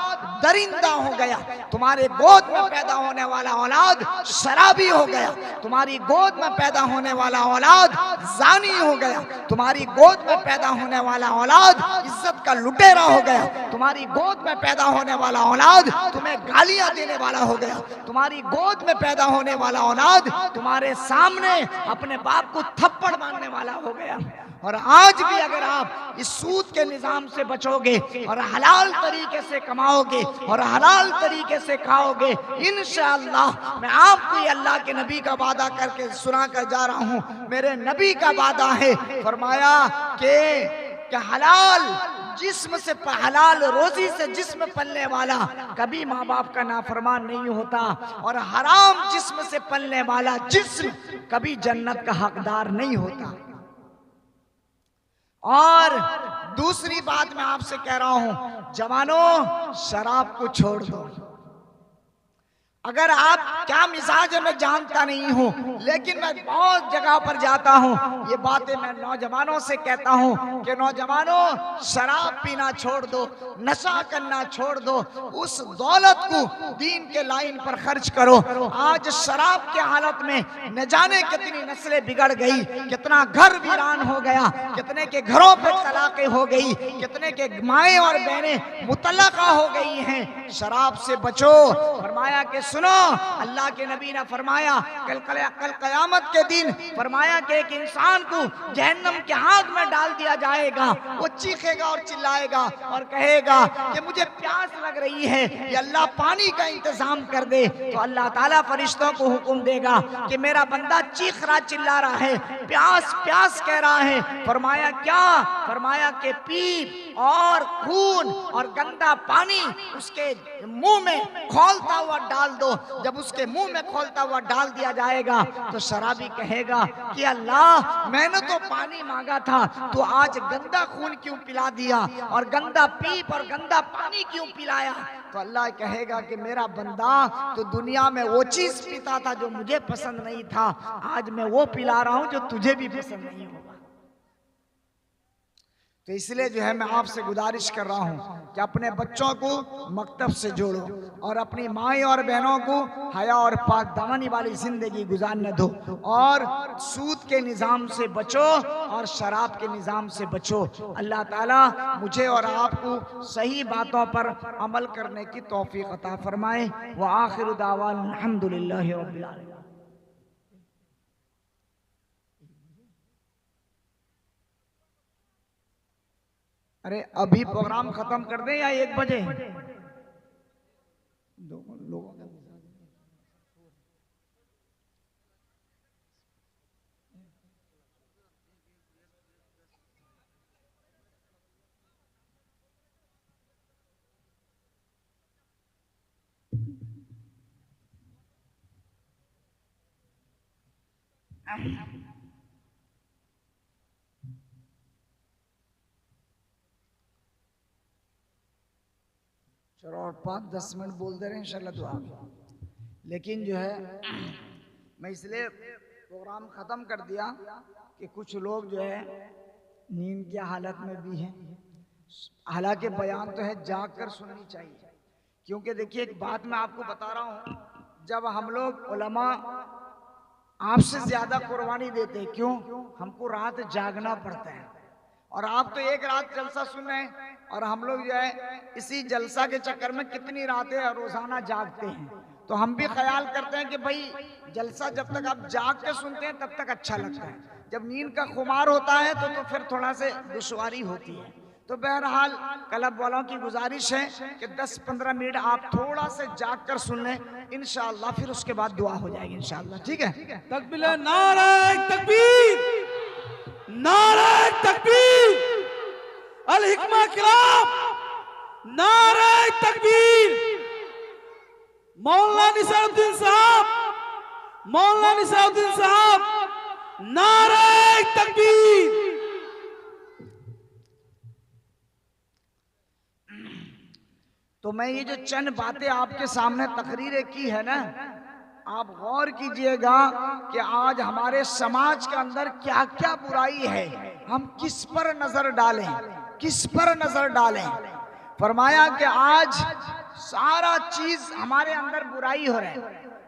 दरिंदा हो गया। तुम्हारे गोद में पैदा होने वाला औलाद शराबी हो गया। तुम्हारी गोद में पैदा होने वाला औलाद जानी हो गया। तुम्हारी गोद में पैदा होने वाला औलाद इज्जत का लुटेरा हो गया। तुम्हारी गोद में पैदा होने वाला औलाद तुम्हें गालियां देने वाला हो गया। तुम्हारी गोद में पैदा होने वाला औलाद तुम्हारे सामने अपने बाप को थप्पड़ मारने वाला हो गया। और आज भी अगर आप इस सूद के निजाम से बचोगे और हलाल तरीके से कमाओगे और हलाल तरीके से खाओगे, इंशाअल्लाह मैं आपको ये अल्लाह के नबी का वादा करके सुना कर जा रहा हूँ। मेरे नबी का वादा है, फरमाया कि हलाल जिस्म से, हलाल रोजी से जिस्म पलने वाला कभी माँ बाप का नाफरमान नहीं होता, और हराम जिस्म से पलने वाला जिस्म कभी जन्नत का हकदार नहीं होता। और दूसरी बात मैं आपसे कह रहा हूं, जवानों शराब को छोड़ दो। अगर आप क्या मिजाज है मैं जानता नहीं हूं, लेकिन मैं बहुत जगह पर जाता हूं, ये बातें मैं नौजवानों से कहता हूं कि नौजवानों शराब पीना छोड़ दो, नशा करना छोड़ दो, उस दौलत को दीन के लाइन पर खर्च करो। आज शराब के हालत में न जाने कितनी नस्लें बिगड़ गई, कितना घर वीरान हो गया, कितने के घरों पर तलाक़ें हो गई, कितने के माएँ और बहनें मुतल्लका हो गई हैं। शराब से बचो। फरमाया कि सुनो, अल्लाह के नबी ने फरमाया कल कयामत के दिन फरमाया कि एक इंसान को जहन्नम के आग में डाल दिया जाएगा। वो चीखेगा और चिल्लाएगा और कहेगा कि मुझे प्यास लग रही है, ये अल्लाह पानी का इंतजाम कर दे। तो अल्लाह ताला फरिश्तों को हुक्म देगा कि मेरा बंदा चीख रहा चिल्ला रहा है, प्यास प्यास कह रहा है। फरमाया क्या? फरमाया कि पीप और खून और गंदा पानी उसके मुंह में खोलता हुआ डाल दो। जब उसके मुंह में खोलता हुआ डाल दिया जाएगा तो शराबी कहेगा कि अल्लाह मैंने तो पानी मांगा था, तो आज गंदा खून क्यों पिला दिया और गंदा पीप और गंदा पानी क्यों पिलाया? तो अल्लाह कहेगा कि मेरा बंदा तो दुनिया में वो चीज पीता था जो मुझे पसंद नहीं था, आज मैं वो पिला रहा हूं जो तुझे भी पसंद नहीं होगा। तो इसलिए जो है मैं आपसे गुजारिश कर रहा हूं कि अपने बच्चों को मकतब से जोड़ो और अपनी माएँ और बहनों को हया और पाक दामनी वाली जिंदगी गुजारने दो, और सूद के निज़ाम से बचो और शराब के निज़ाम से बचो। अल्लाह ताला मुझे और आपको सही बातों पर अमल करने की तौफीक अता फरमाए। व आखिर दावाना अल्हम्दुलिल्लाहि रब्बिल आलमीन। अरे अभी प्रोग्राम खत्म कर दें या 1 बजे? लोगों का चलो और 5-10 मिनट बोलते रहे इंशाल्लाह दुआ में। लेकिन जो है मैं इसलिए प्रोग्राम ख़त्म कर दिया कि कुछ लोग जो है नींद की हालत में भी हैं। हालांकि बयान तो है जाग कर सुननी चाहिए, क्योंकि देखिए एक बात मैं आपको बता रहा हूँ, जब हम लोग उलमा आपसे ज्यादा कुर्बानी देते हैं, क्यों? हमको रात जागना पड़ता है, और आप तो एक रात जलसा सुन रहे हैं और हम लोग जो है इसी जलसा के चक्कर में कितनी रातें रोजाना जागते हैं। तो हम भी ख्याल करते हैं कि भाई जलसा जब तक आप जाग के सुनते हैं तब तक अच्छा लगता है, जब नींद का खुमार होता है तो फिर थोड़ा से दुश्वारी होती है। तो बहरहाल क्लब वालों की गुजारिश है कि 10-15 मिनट आप थोड़ा से जाग कर सुन लें, इंशाअल्लाह फिर उसके बाद दुआ हो जाएगी इंशाअल्लाह। ठीक है? तकबीर, नारे तकबीर, नारे तकबीर, अल हिकमा किराम, नारे तकबीर। मौलाना निसारुद्दीन साहब, मौलाना निसारुद्दीन साहब, नारे तकबीर। तो मैं ये जो चंद बातें आपके सामने तकरीरें की है ना, आप गौर कीजिएगा कि आज हमारे समाज के अंदर क्या क्या बुराई है, हम किस पर नजर डालें, किस पर नजर डालें। फरमाया कि आज सारा चीज हमारे अंदर बुराई हो रहा है।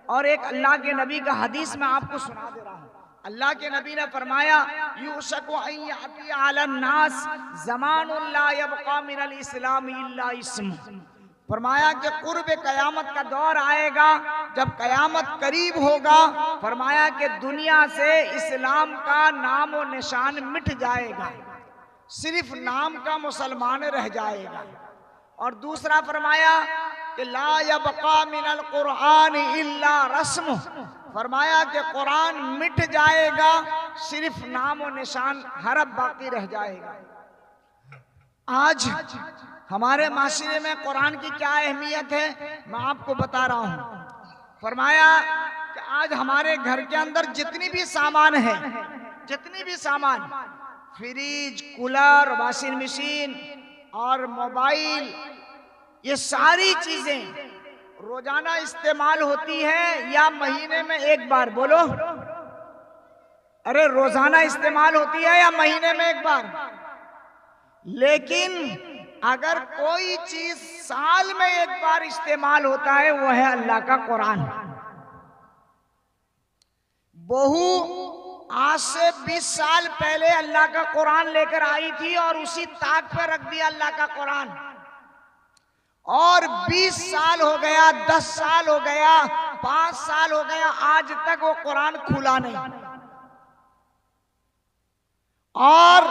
और एक अल्लाह के नबी का हदीस मैं आपको सुना दे रहा हूँ। अल्लाह के नबी ने फरमाया, यूशकु अन याती अलन नास ज़मानुन ला यबका मिनल इस्लाम इल्ला इस्म। फरमाया कि कुर्ब कयामत का दौर आएगा, जब कयामत करीब होगा, फरमाया कि दुनिया से इस्लाम का नाम और निशान मिट जाएगा, सिर्फ नाम का मुसलमान रह जाएगा। और दूसरा फरमाया कि ला यबका मिनल कुरान इल्ला रस्म। फरमाया कि कुरान मिट जाएगा, सिर्फ नाम और निशान हरफ बाकी रह जाएगा। आज हमारे माशरे में कुरान की क्या अहमियत है मैं आपको बता रहा हूँ। फरमाया कि आज हमारे घर के अंदर जितनी भी सामान है, जितनी भी सामान, फ्रिज, कूलर, वॉशिंग मशीन और मोबाइल, ये सारी चीजें रोजाना इस्तेमाल होती है या महीने में एक बार? बोलो, अरे रोजाना इस्तेमाल होती है या महीने में एक बार? लेकिन अगर कोई चीज साल में एक बार इस्तेमाल होता है वो है अल्लाह का कुरान। बहू आज से 20 साल पहले अल्लाह का कुरान लेकर आई थी और उसी ताक पे रख दिया अल्लाह का कुरान, और 20 साल हो गया, 10 साल हो गया, 5 साल हो गया, आज तक वो कुरान खुला नहीं। और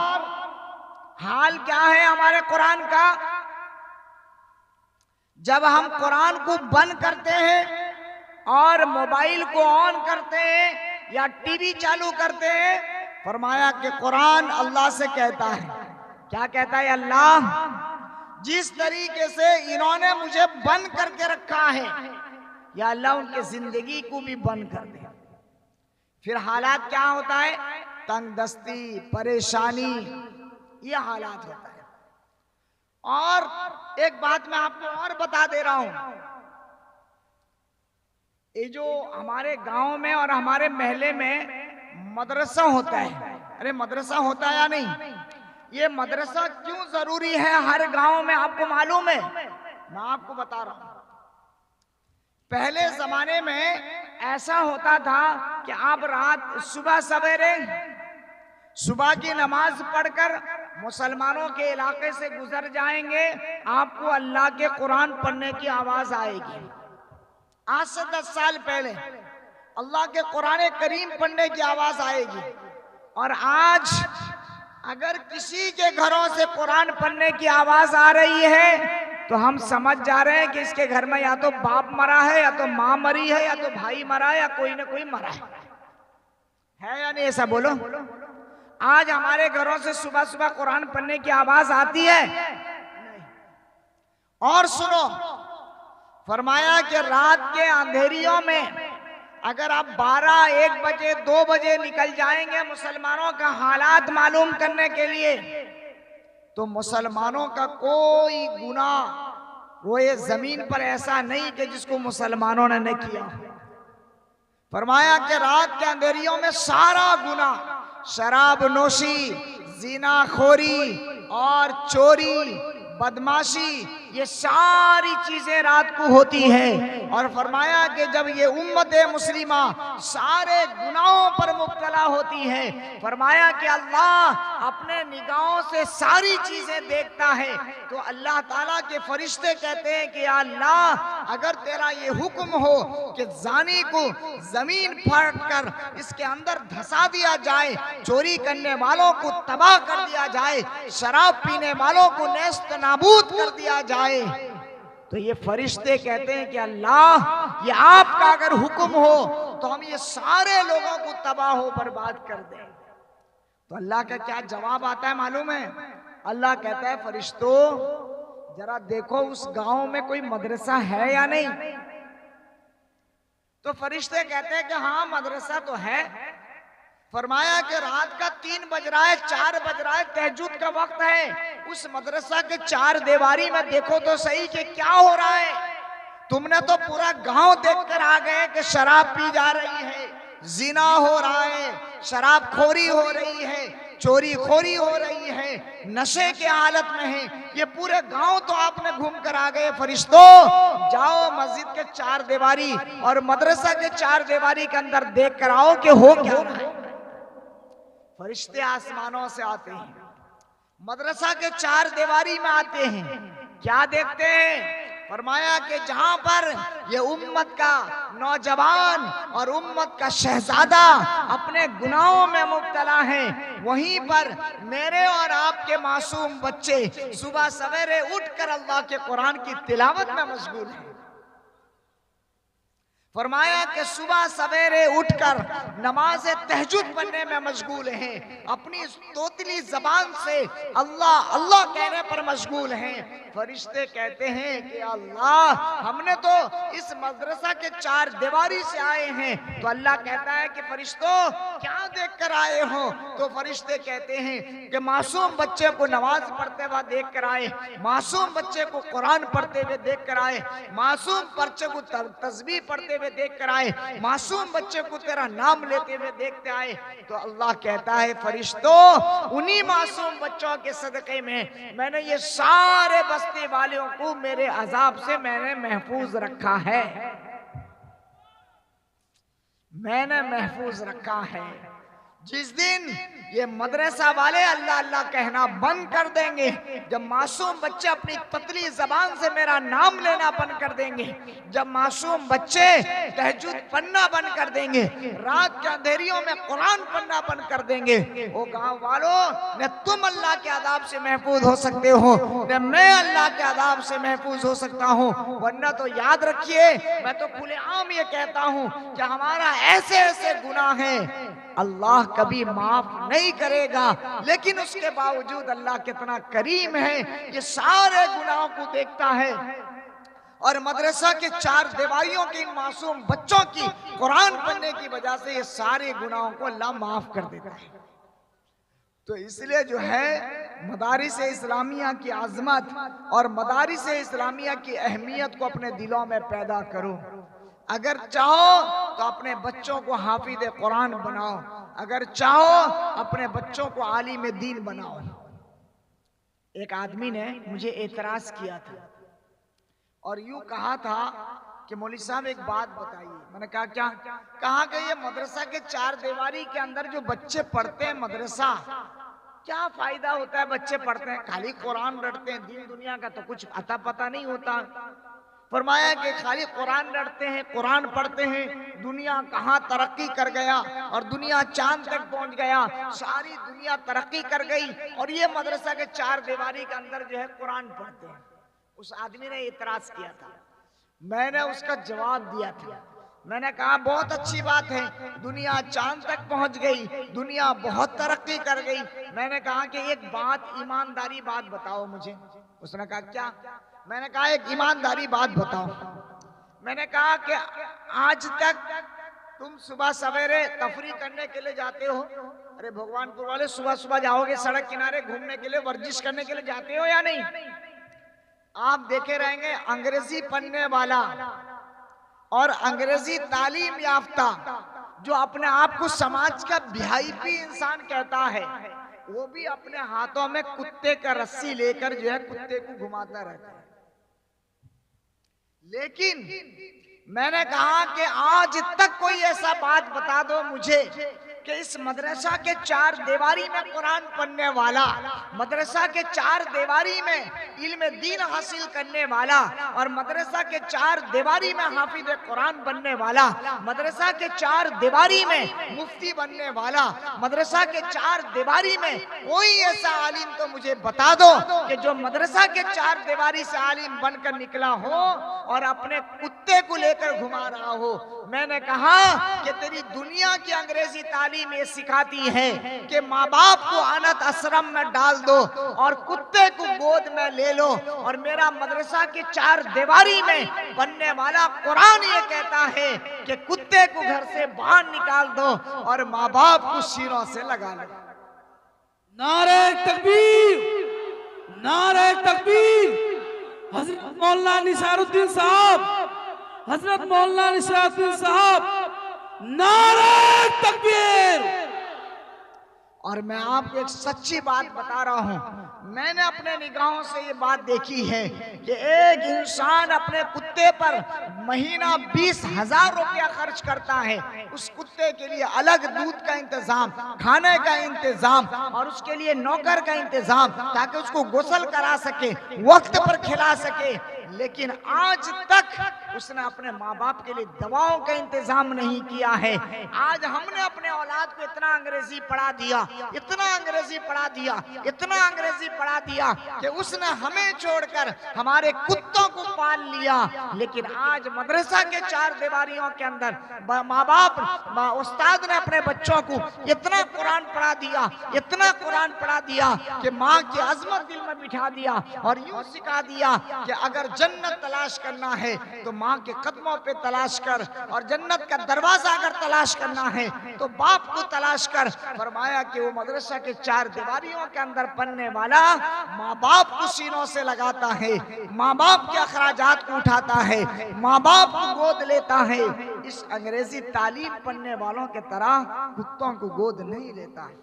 हाल क्या है हमारे कुरान का? जब हम कुरान को बंद करते हैं और मोबाइल को ऑन करते हैं या टीवी चालू करते हैं, फरमाया कि कुरान अल्लाह से कहता है, क्या कहता है? अल्लाह जिस तरीके से इन्होंने मुझे बंद करके रखा है, या अल्लाह उनके जिंदगी को भी बंद कर दे। फिर हालात क्या होता है? तंगदस्ती, परेशानी, ये हालात होता है। और एक बात मैं आपको और बता दे रहा हूं, ये जो हमारे गांव में और हमारे महल्ले में मदरसा होता है, अरे मदरसा होता है या नहीं? ये मदरसा क्यों जरूरी है हर गांव में, आपको मालूम है? मैं आपको बता रहा हूं। पहले जमाने में ऐसा होता था कि आप रात सुबह सवेरे सुबह की नमाज पढ़कर मुसलमानों के इलाके से गुजर जाएंगे, आपको अल्लाह के कुरान पढ़ने की आवाज आएगी। आज से 10 साल पहले अल्लाह के कुरान करीम पढ़ने की आवाज आएगी। और आज अगर किसी के घरों से कुरान पढ़ने की आवाज आ रही है तो हम समझ जा रहे हैं कि इसके घर में या तो बाप मरा है, या तो माँ मरी है, या तो भाई मरा है, या कोई ना कोई मरा है या नहीं? ऐसा बोलो। आज हमारे घरों से सुबह सुबह कुरान पढ़ने की आवाज आती है? और सुनो, फरमाया कि रात के अंधेरियों में अगर आप 12, 1 बजे, 2 बजे निकल जाएंगे मुसलमानों का हालात मालूम करने के लिए, तो मुसलमानों का कोई गुनाह रोए जमीन पर ऐसा नहीं कि जिसको मुसलमानों ने नहीं किया। फरमाया कि रात के अंधेरियों में सारा गुना, शराब नोशी, ज़िनाखोरी और चोरी, बदमाशी, ये सारी चीजें रात को होती है। और फरमाया कि जब ये उम्मत मुस्लिमा सारे गुनाहों पर मुब्तला होती है, फरमाया कि अल्लाह अपने निगाहों से सारी चीजें देखता है। तो अल्लाह ताला के फरिश्ते कहते हैं कि अल्लाह अगर तेरा ये हुक्म हो कि जानी को जमीन फाड़ कर इसके अंदर धंसा दिया जाए, चोरी करने वालों को तबाह कर दिया जाए, शराब पीने वालों को नेस्त नाबूद कर दिया जाए, तो ये फरिश्ते कहते हैं कि अल्लाह ये आपका अगर हुक्म हो तो हम ये सारे लोगों को तबाह हो बर्बाद कर दें। तो अल्लाह का क्या जवाब आता है मालूम है? अल्लाह कहता है फरिश्तों जरा देखो उस गांव में कोई मदरसा है या नहीं। तो फरिश्ते कहते हैं कि हाँ मदरसा तो है। फरमाया कि रात का 3 बज रहा है, 4 बज रहा है, तहज्जुद का वक्त है, उस मदरसा के 4 दीवारी में देखो तो सही कि क्या हो रहा है। तुमने तो पूरा गांव देखकर आ गए कि शराब पी जा रही है, जिना हो रहा है, शराब खोरी हो रही है, चोरी खोरी हो रही है, नशे के हालत में है, ये पूरे गांव तो आपने घूम कर आ गए। फरिश्तों जाओ मस्जिद के 4 दीवारी और मदरसा के 4 दीवारी के अंदर देख कर आओ कि हो क्या रहा है। फरिश्ते आसमानों से आते हैं, मदरसा के 4 दीवारी में आते हैं, क्या देखते हैं? फरमाया कि जहां पर ये उम्मत का नौजवान और उम्मत का शहजादा अपने गुनाहों में मुब्तला है, वहीं पर मेरे और आपके मासूम बच्चे सुबह सवेरे उठकर अल्लाह के कुरान की तिलावत में मशगूल हैं। फरमाया कि सुबह सवेरे उठकर नमाज तहज्जुद पढ़ने में मशगूल हैं, अपनी तोतली जबान से अल्लाह अल्लाह कहने पर मशगूल हैं। फरिश्ते कहते हैं कि अल्लाह हमने तो इस मदरसा के 4 दीवारी से आए हैं। तो अल्लाह कहता है कि फरिश्तों क्या देख कर आए हो? तो फरिश्ते कहते हैं कि मासूम बच्चे को नमाज पढ़ते हुए देख कर आए, मासूम बच्चे को कुरान पढ़ते हुए देख कर आए, मासूम बच्चे को तस्बीह पढ़ते हुए देख कर आए, मासूम बच्चे को तेरा नाम लेते हुए देखते आए। तो अल्लाह कहता है फरिश्तों उन्हीं मासूम बच्चों के सदके में मैंने ये सारे बस्ती वालों को मेरे अजाब से मैंने महफूज रखा है, मैंने महफूज रखा है। जिस दिन ये मदरसा वाले अल्लाह अल्लाह कहना बंद कर देंगे, जब मासूम बच्चे अपनी पतली जबान से मेरा नाम लेना बंद कर देंगे, जब मासूम बच्चे तहज्जुद पढ़ना बंद कर देंगे, रात के अंधेरियों में कुरान पढ़ना बंद कर देंगे, ओ गांव वालों न तुम अल्लाह के अज़ाब से महफूज हो सकते हो न मैं अल्लाह के अज़ाब से महफूज हो सकता हूँ। वरना तो याद रखिए मैं तो खुलेआम ये कहता हूँ कि हमारा ऐसे ऐसे गुनाह हैं अल्लाह कभी माफ नहीं करेगा, लेकिन उसके बावजूद अल्लाह कितना करीम है, ये सारे गुनाहों को देखता है और मदरसा के 4 दीवारियों के इन मासूम बच्चों की कुरान पढ़ने की वजह से ये सारे गुनाहों को अल्लाह माफ कर देता है। तो इसलिए जो है मदारिस इस्लामिया की आजमत और मदारिस इस्लामिया की अहमियत को अपने दिलों में पैदा करो। अगर चाहो तो अपने बच्चों को हाफिज कुरान बनाओ, अगर चाहो अपने बच्चों को आलिम दीन बनाओ। एक आदमी ने मुझे एतराज किया था और यूं कहा था कि मौलवी साहब एक बात बताइए। मैंने कहा क्या? कहा कि ये मदरसा के 4 दीवारी के अंदर जो बच्चे पढ़ते हैं मदरसा, क्या फायदा होता है? बच्चे पढ़ते हैं खाली कुरान रटते हैं, दीन दुनिया का तो कुछ अता पता नहीं होता। फरमाया कि खाली कुरान रटते हैं, कुरान पढ़ते हैं, दुनिया कहाँ तरक्की कर गया और दुनिया चांद तक पहुंच गया, सारी दुनिया तरक्की कर गई और ये मदरसा के 4 दीवारी के अंदर जो है कुरान पढ़ते हैं। उस आदमी ने इतराज किया था, मैंने उसका जवाब दिया था। मैंने कहा बहुत अच्छी बात है, दुनिया चांद तक पहुंच गई, दुनिया बहुत तरक्की कर गई। मैंने कहा कि एक बात ईमानदारी बात बताओ मुझे। उसने कहा क्या? मैंने कहा एक ईमानदारी बात बताओ। मैंने कहा कि आज तक तुम सुबह सवेरे तफरी करने के लिए जाते हो? अरे भगवानपुर वाले सुबह सुबह जाओगे सड़क किनारे घूमने के लिए, वर्जिश करने के लिए जाते हो या नहीं? आप देखे रहेंगे अंग्रेजी पढ़ने वाला और अंग्रेजी तालीम याफ्ता जो अपने आप को समाज का वीआईपी इंसान कहता है, वो भी अपने हाथों में कुत्ते का रस्सी लेकर जो है कुत्ते को घुमाता रहता है। लेकिन मैंने कहा कि आज तक कोई ऐसा बात बता दो मुझे कि इस मदरसा के चार दीवारी में कुरान पढ़ने वाला, मदरसा के चार दीवारी में इल्म दीन हासिल करने वाला और मदरसा के चार दीवारी में हाफिज कुरान बनने वाला, मदरसा के चार दीवारी में मुफ्ती बनने वाला, मदरसा के चार दीवारी में कोई ऐसा आलिम तो मुझे बता दो कि जो मदरसा के चार दीवारी से आलिम बनकर निकला हो और अपने कुत्ते को लेकर घुमा रहा हो। मैंने कहा कि तेरी दुनिया की अंग्रेजी तालीम ये सिखाती है कि माँ बाप को अनाथ आश्रम में डाल दो और कुत्ते को गोद में ले लो, और मेरा मदरसा के चार दीवारी में बनने वाला कुरान ये कहता है कि कुत्ते को घर से बाहर निकाल दो और माँ बाप को सिरों से लगा लो। नारे तकबीर, नारे तकबीर। हजरत मौलाना निसारुद्दीन साहब, हजरत मौलाना निसारुद्दीन साहब, नारे तकबीर। और मैं आपको एक सच्ची बात बता रहा हूं, मैंने अपने निगाहों से ये बात देखी है कि एक इंसान अपने कुत्ते पर महीना 20,000 रुपया खर्च करता है। उस कुत्ते के लिए अलग दूध का इंतजाम, खाने का इंतजाम और उसके लिए नौकर का इंतजाम ताकि उसको गुस्ल करा सके, वक्त पर खिला सके। लेकिन आज तक उसने अपने माँ बाप के लिए दवाओं का इंतजाम नहीं किया है। आज हमने अपने औलाद को इतना अंग्रेजी पढ़ा दिया, इतना अंग्रेजी पढ़ा दिया, इतना अंग्रेजी पढ़ा दिया कि उसने हमें छोड़कर हमारे कुत्तों को पाल लिया। लेकिन आज मदरसा के चार दीवारियों के अंदर माँ बाप, उस्ताद ने अपने बच्चों को इतना कुरान पढ़ा दिया, इतना कुरान पढ़ा दिया कि माँ की अजमत दिल में बिठा दिया और यूं सिखा दिया कि अगर जन्नत तलाश करना है तो माँ के कदमों पे तलाश कर, और जन्नत का दरवाजा अगर तलाश करना है तो बाप को तलाश कर। फरमाया कि वो मदरसा के चार दीवारियों के अंदर पढ़ने वाला माँ बाप को सीनों से लगाता है, माँ बाप के अखराजात को उठाता है, माँ बाप को गोद लेता है। इस अंग्रेजी तालीम पढ़ने वालों के तरह कुत्तों को गोद नहीं लेता है।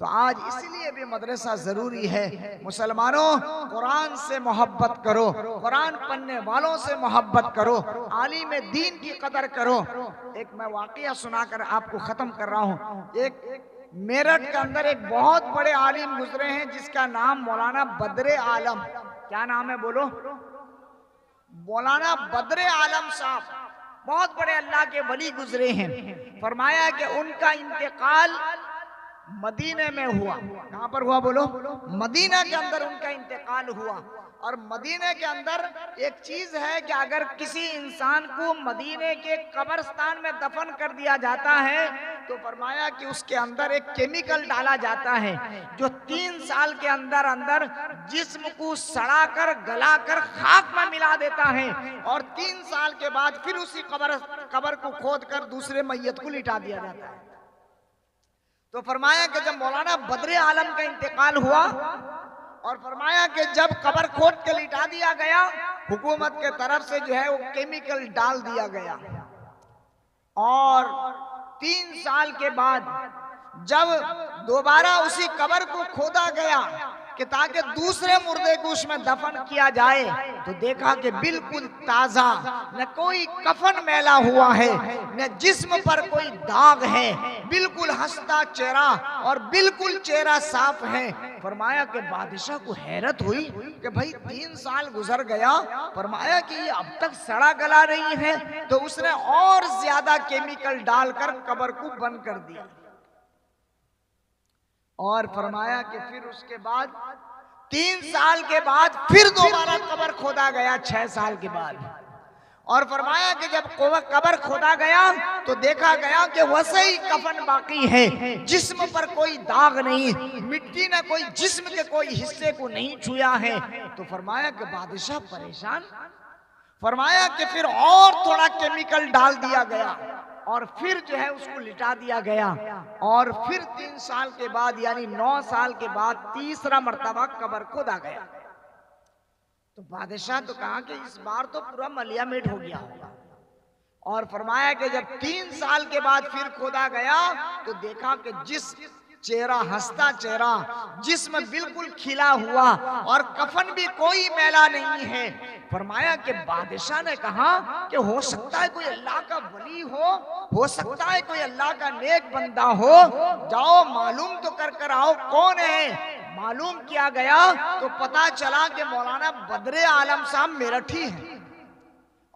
तो आज इसलिए भी मदरसा जरूरी है। मुसलमानों, कुरान से मोहब्बत करो, कुरान पढ़ने वालों से मोहब्बत करो, आलिम दीन की कदर करो। एक मैं वाकया सुनाकर आपको खत्म कर रहा हूँ। एक मेरठ के अंदर एक बहुत बड़े आलिम गुजरे हैं जिसका नाम मौलाना बद्रे आलम। क्या नाम है बोलो? मौलाना बद्रे आलम साहब, बहुत बड़े अल्लाह के वली गुजरे हैं। फरमाया कि उनका इंतकाल मदीने में हुआ। कहां पर हुआ बोलो? मदीना के अंदर उनका इंतकाल हुआ। और मदीने के अंदर एक चीज है कि अगर किसी इंसान को मदीने के कब्रिस्तान में दफन कर दिया जाता है तो फरमाया कि उसके अंदर एक केमिकल डाला जाता है जो 3 साल के अंदर अंदर जिस्म को सड़ाकर गलाकर खाक में मिला देता है, और 3 साल के बाद फिर उसी कब्र को खोद कर दूसरे मैयत को लिटा दिया जाता है। तो फरमाया कि जब मौलाना बद्रे आलम का इंतकाल हुआ और फरमाया कि जब कब्र खोद के लिटा दिया गया, हुकूमत के तरफ से जो है वो केमिकल डाल दिया गया, और 3 साल के बाद जब दोबारा उसी कब्र को खोदा गया कि ताकि दूसरे मुर्दे को उसमें दफन किया जाए, तो देखा कि बिल्कुल ताजा, न कोई कफन मैला हुआ है, न जिस्म पर कोई दाग है, बिल्कुल हंसता चेहरा और बिल्कुल चेहरा साफ है। फरमाया कि बादशाह को हैरत हुई कि भाई 3 साल गुजर गया, फरमाया कि ये अब तक सड़ा गला रही है। तो उसने और ज्यादा केमिकल डालकर कब्र को बंद कर दिया, और फरमाया कि फिर उसके बाद 3 साल के बाद फिर दोबारा कब्र खोदा गया 6 साल के बाद, और फरमाया कि जब कब्र खोदा गया तो देखा गया कि वैसे ही कफन बाकी है, जिस्म पर कोई दाग नहीं, मिट्टी ने कोई जिस्म के कोई हिस्से को नहीं छुआ है। तो फरमाया कि बादशाह परेशान। फरमाया कि फिर और थोड़ा केमिकल डाल दिया गया और फिर जो है उसको लिटा दिया गया, और फिर 3 साल के बाद यानी 9 साल के बाद तीसरा मर्तबा कब्र खोदा गया। तो बादशाह तो कहा कि इस बार तो पूरा मलिया मेट हो गया होगा। और फरमाया कि जब 3 साल के बाद फिर खोदा गया तो देखा कि जिस चेहरा, हंसता चेहरा, जिस्म बिल्कुल खिला हुआ और कफन भी कोई मैला नहीं है। फरमाया कि बादशाह ने कहा कि हो सकता है कोई अल्लाह का वली हो सकता है कोई अल्लाह का नेक बंदा हो, जाओ मालूम तो कर आओ कौन है। मालूम किया गया तो पता चला कि मौलाना बदरे आलम साहब मेरठी हैं।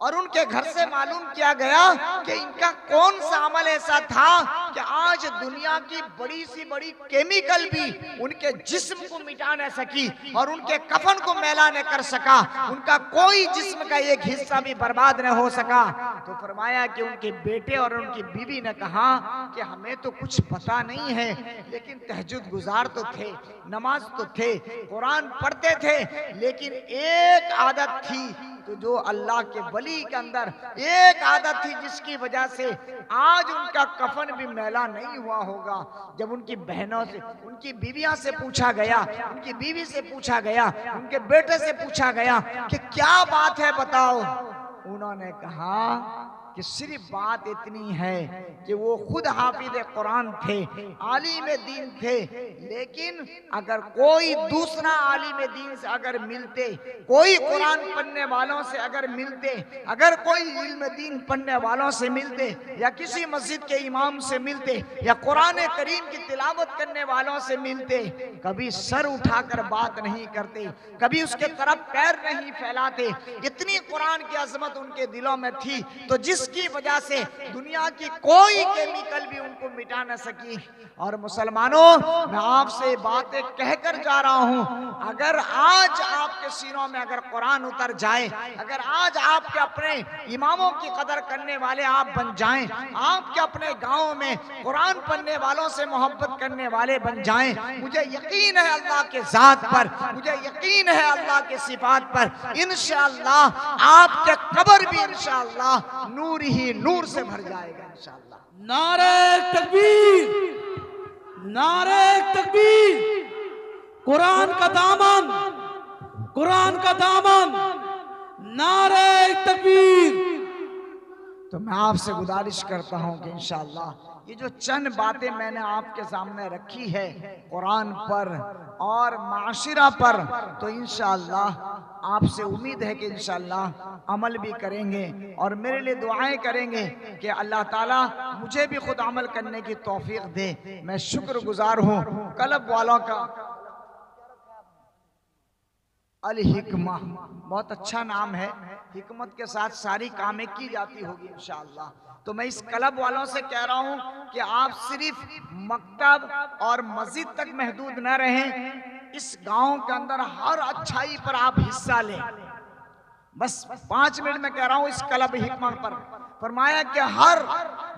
और उनके घर से मालूम किया गया कि इनका कौन सा अमल ऐसा था कि आज दुनिया की बड़ी सी बड़ी केमिकल भी उनके जिस्म को मिटा न सकी और उनके कफन को मैला न कर सका, उनका कोई जिस्म का एक हिस्सा भी बर्बाद न हो सका। तो फरमाया कि उनके बेटे और उनकी बीवी ने कहा कि हमें तो कुछ पता नहीं है, लेकिन तहज्जुद गुजार तो थे, नमाज तो थे, कुरान पढ़ते थे, लेकिन एक आदत थी तो जो अल्लाह के वली के अंदर एक आदत थी जिसकी वजह से आज उनका कफन भी मैला नहीं हुआ होगा। जब उनकी बहनों से, उनकी बीवियां से पूछा गया, उनकी बीवी से पूछा गया, उनके बेटे से पूछा गया कि क्या बात है बताओ, उन्होंने कहा कि सिर्फ बात इतनी है कि वो खुद हाफिज कुरान थे, आलिम दीन थे, लेकिन अगर कोई दूसरा आलिम दीन से अगर मिलते, कोई कुरान पढ़ने वालों से अगर मिलते, अगर कोई इल्म दीन पढ़ने वालों से मिलते या किसी मस्जिद के इमाम से मिलते या कुरान करीम की तिलावत करने वालों से मिलते, कभी सर उठाकर बात नहीं करते, कभी उसके तरफ पैर नहीं फैलाते। इतनी कुरान की अजमत उनके दिलों में थी तो जिसकी वजह से दुनिया की कोई केमिकल भी उनको मिटा न सकी। और मुसलमानों, मैं आपसे बातें कहकर जा रहा हूं, अगर आज आपके सीनों में अगर कुरान उतर जाए, अगर आज आपके अपने इमामों की कदर करने वाले आप बन जाएं, आपके अपने गांव में कुरान पढ़ने वालों से मोहब्बत करने वाले बन जाएं, मुझे यकीन है अल्लाह के जात पर, मुझे यकीन है अल्लाह के सिफात पर, इंशाअल्लाह आपके कब्र भी इंशाअल्लाह नूर ही नूर से भर जाएगा इंशाअल्लाह। नारे तकबीर, नारे तकबीर। कुरान का दामन, कुरान का दामन, नारे तकबीर। तो मैं आपसे गुजारिश करता हूं कि इंशाअल्लाह ये जो चंद बातें मैंने आपके सामने रखी है कुरान पर और माशिरा पर, तो इंशाअल्लाह आपसे उम्मीद है कि इंशाअल्लाह अमल भी करेंगे और मेरे लिए दुआएं करेंगे कि अल्लाह ताला मुझे भी खुद अमल करने की तौफीक दे। मैं शुक्रगुजार हूँ कलब वालों का। अल हिकमा बहुत अच्छा नाम है, हिकमत के साथ सारी कामें की जाती होगी इंशाअल्लाह। तो मैं इस क्लब वालों से कह रहा हूं कि आप सिर्फ मकतब और मस्जिद तक महदूद न रहें, इस गांव के अंदर हर अच्छाई पर आप हिस्सा लें। बस 5 मिनट में कह रहा हूं इस क्लब हिकमा पर। फरमाया कि हर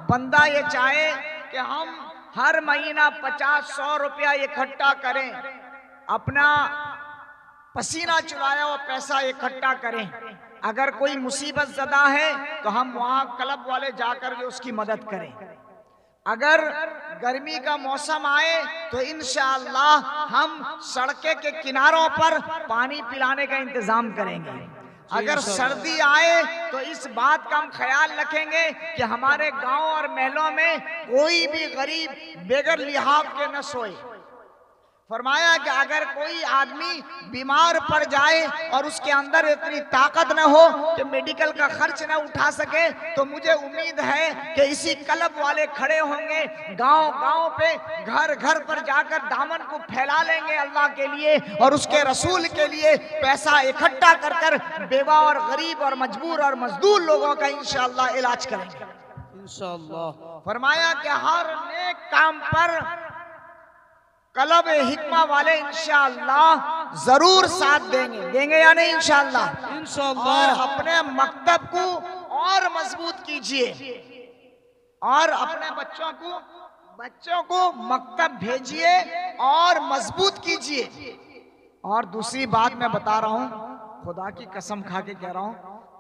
बंदा ये चाहे कि हम हर महीना 50-100 रुपया इकट्ठा करें, अपना पसीना चुराया हुआ पैसा इकट्ठा करें। अगर कोई मुसीबत ज़दा है तो हम वहां क्लब वाले जाकर के उसकी मदद करें। अगर गर्मी का मौसम आए तो इंशाअल्लाह हम सड़के के किनारों पर पानी पिलाने का इंतजाम करेंगे। अगर सर्दी आए तो इस बात का हम ख्याल रखेंगे कि हमारे गांव और महलों में कोई भी गरीब बेगर लिहाफ के न सोए। फरमाया कि अगर कोई आदमी बीमार पड़ जाए और उसके अंदर इतनी ताकत न हो कि मेडिकल का खर्च न उठा सके, तो मुझे उम्मीद है कि इसी क्लब वाले खड़े होंगे, गांव गांव पे, घर घर पर जाकर दामन को फैला लेंगे अल्लाह के लिए और उसके रसूल के लिए, पैसा इकट्ठा कर कर बेवा और गरीब और मजबूर और मजदूर लोगों का इंशाअल्लाह इलाज करेंगे इंशाअल्लाह। फरमाया कि हर नेक काम पर क्लब हिकमा वाले इंशाअल्लाह जरूर साथ देंगे, देंगे या नहीं इंशाअल्लाह। इंशाअल्लाह। और अपने मकतब को और मजबूत कीजिए और अपने बच्चों को मकतब भेजिए और मजबूत कीजिए। और दूसरी बात मैं बता रहा हूँ, खुदा की कसम खा के कह रहा हूँ,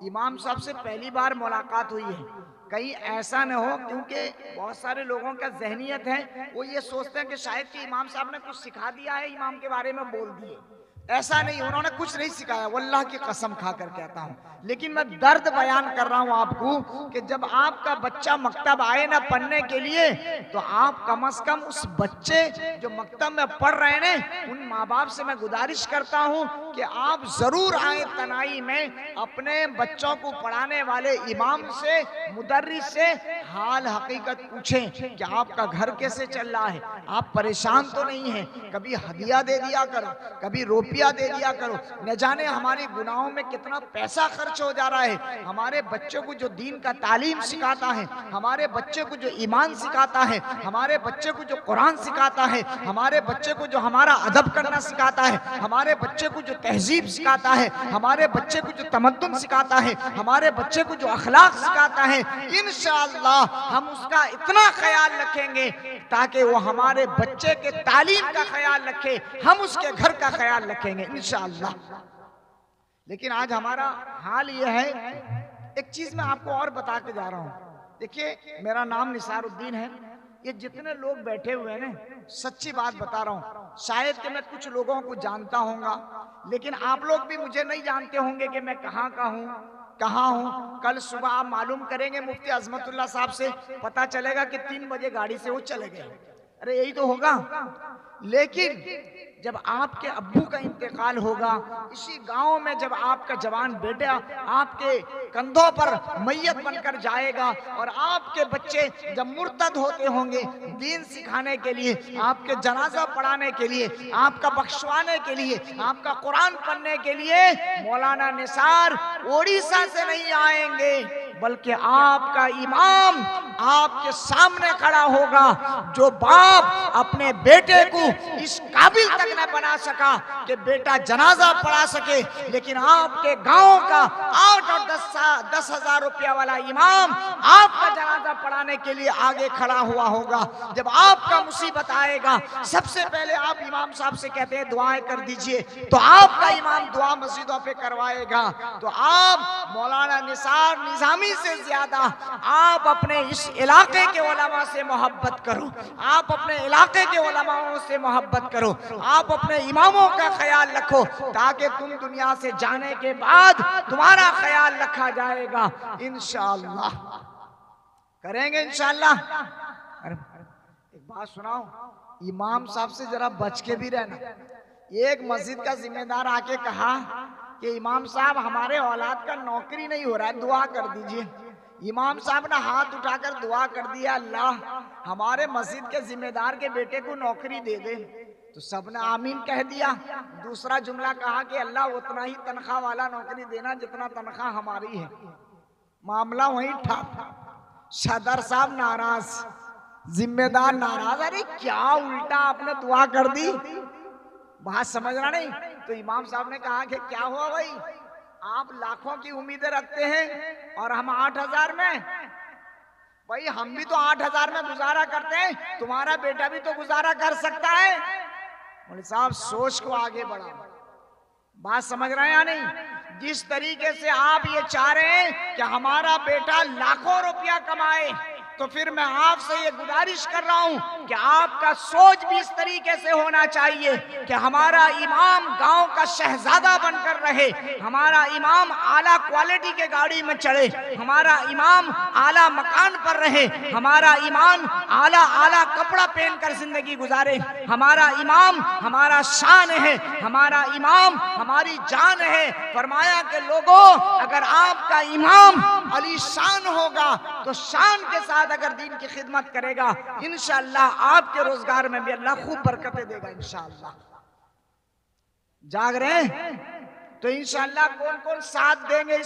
इमाम साहब से पहली बार मुलाकात हुई है, कहीं ऐसा न हो, क्योंकि बहुत सारे लोगों का जहनियत है वो ये सोचते हैं कि शायद कि इमाम साहब ने कुछ सिखा दिया है, इमाम के बारे में बोल दिए। ऐसा नहीं, उन्होंने कुछ नहीं सिखाया, वल्लाह की कसम खा कर कहता हूं। लेकिन मैं दर्द बयान कर रहा हूं आपको कि जब आपका बच्चा मकतब आए ना पढ़ने के लिए, तो आप कम से कम उस बच्चे जो मकतब में पढ़ रहे हैं उन माँ बाप से मैं गुजारिश करता हूं कि आप जरूर आए तनाई में, अपने बच्चों को पढ़ाने वाले इमाम से, मुदर्रिस से हाल हकीकत पूछें कि आपका घर कैसे चल रहा है, आप परेशान तो नहीं है, कभी हदिया दे दिया करो, कभी रुपया दे दिया करो। न जाने हमारे गुनाहों में कितना पैसा खर्च हो जा रहा है। हमारे बच्चों को जो दीन का तालीम सिखाता है, हमारे बच्चे को जो ईमान सिखाता है, हमारे बच्चे को जो कुरान सिखाता है, हमारे बच्चे को जो हमारा अदब करना सिखाता है, हमारे बच्चे को जो तहजीब सिखाता है, हमारे बच्चे को जो तमद्दुन सिखाता है, हमारे बच्चे को जो अखलाक सिखाता है, इंशाअल्लाह हम उसका इतना ख्याल रखेंगे ताकि वो हमारे बच्चे के तालीम का ख्याल रखे, हम उसके घर का ख्याल रखेंगे इंशाअल्लाह। लेकिन आज हमारा हाल यह है, एक चीज मैं आपको और बता के जा रहा हूं। देखिए, मेरा नाम निसारुद्दीन है, ये जितने लोग बैठे हुए हैं ना, सच्ची बात बता रहा हूं, शायद कि मैं कुछ लोगों को जानता होऊंगा, लेकिन आप लोग भी मुझे नहीं जानते होंगे कि मैं कहाँ का हूँ, कहाँ हूँ। कल सुबह आप मालूम करेंगे मुफ्ती अजमतुल्लाह साहब से, पता चलेगा कि 3 बजे गाड़ी से वो चले गए। अरे यही तो होगा। लेकिन जब आपके अब्बू का इंतकाल होगा, इसी गांव में जब आपका जवान बेटा आपके कंधों पर मैयत बनकर जाएगा और आपके बच्चे जब मुर्तद होते होंगे, दीन सिखाने के लिए, आपके जनाजा पढ़ाने के लिए, आपका बख्शवाने के लिए, आपका कुरान पढ़ने के लिए मौलाना निसार ओडिशा से नहीं आएंगे, बल्कि आपका इमाम आपके सामने खड़ा होगा। जो बाप अपने बेटे को इस काबिल तक न बना सका कि बेटा जनाजा पढ़ा सके, लेकिन आपके गांव का 8 और 10 हजार रुपया वाला इमाम आपका जनाजा पढ़ाने के लिए आगे खड़ा हुआ होगा। जब आपका मुसीबत आएगा, सबसे पहले आप इमाम साहब से कहते हैं दुआएं कर दीजिए, तो आपका इमाम दुआ मस्जिदों पे करवाएगा। तो आप मौलाना निसार निजामी से ज्यादा आप अपने इस इलाके के उलमा से मोहब्बत करो, आप अपने इलाके के उलमाओं से मोहब्बत करो, आप अपने इमामों का ख्याल रखो, ताकि तुम दुनिया से जाने के बाद तुम्हारा ख्याल रखा जाएगा इंशाअल्लाह। करेंगे इंशाअल्लाह। अरे एक बात सुनाओ, इमाम साहब से जरा बच के भी रहना। एक मस्जिद का जिम्मेदार आके कहा कि इमाम साहब हमारे औलाद का नौकरी नहीं हो रहा है, दुआ कर दीजिए। इमाम साहब ने हाथ उठाकर दुआ कर दिया, अल्लाह हमारे मस्जिद के जिम्मेदार के बेटे को नौकरी दे दे। तो सबने आमीन कह दिया। दूसरा जुमला कहा कि अल्लाह उतना ही तनख्वाह वाला नौकरी देना जितना तनख्वाह हमारी है। मामला वहीं ठप। सदर साहब नाराज, जिम्मेदार नाराज। अरे क्या उल्टा आपने दुआ कर दी, बात समझ रहा नहीं। तो इमाम साहब ने कहा कि क्या हुआ भाई, आप लाखों की उम्मीदें रखते हैं और हम 8,000 में। भाई हम भी तो 8,000 में गुजारा करते हैं, तुम्हारा बेटा भी तो गुजारा कर सकता है। मौलवी साहब सोच को आगे बढ़ाओ, बात समझ रहे हैं या नहीं। जिस तरीके से आप ये चाह रहे हैं कि हमारा बेटा लाखों रुपया कमाए, तो फिर मैं आपसे ये गुजारिश कर रहा हूं कि आपका सोच भी इस तरीके से होना चाहिए कि हमारा इमाम गांव का शहजादा बनकर रहे, हमारा इमाम आला क्वालिटी के गाड़ी में चढ़े, हमारा इमाम आला मकान पर रहे, हमारा इमाम आला आला कपड़ा पहनकर जिंदगी गुजारे। हमारा इमाम हमारा शान है, हमारा इमाम हमारी जान है। फरमाया कि लोगों, अगर आपका इमाम अली शान होगा तो शान के साथ अगर दीन की खिदमत करेगा, इंशाअल्लाह आपके रोजगार में भी अल्लाह खूब बरकतें देगा इंशाअल्लाह। जाग रहे हैं तो इंशाअल्लाह कौन कौन साथ देंगे।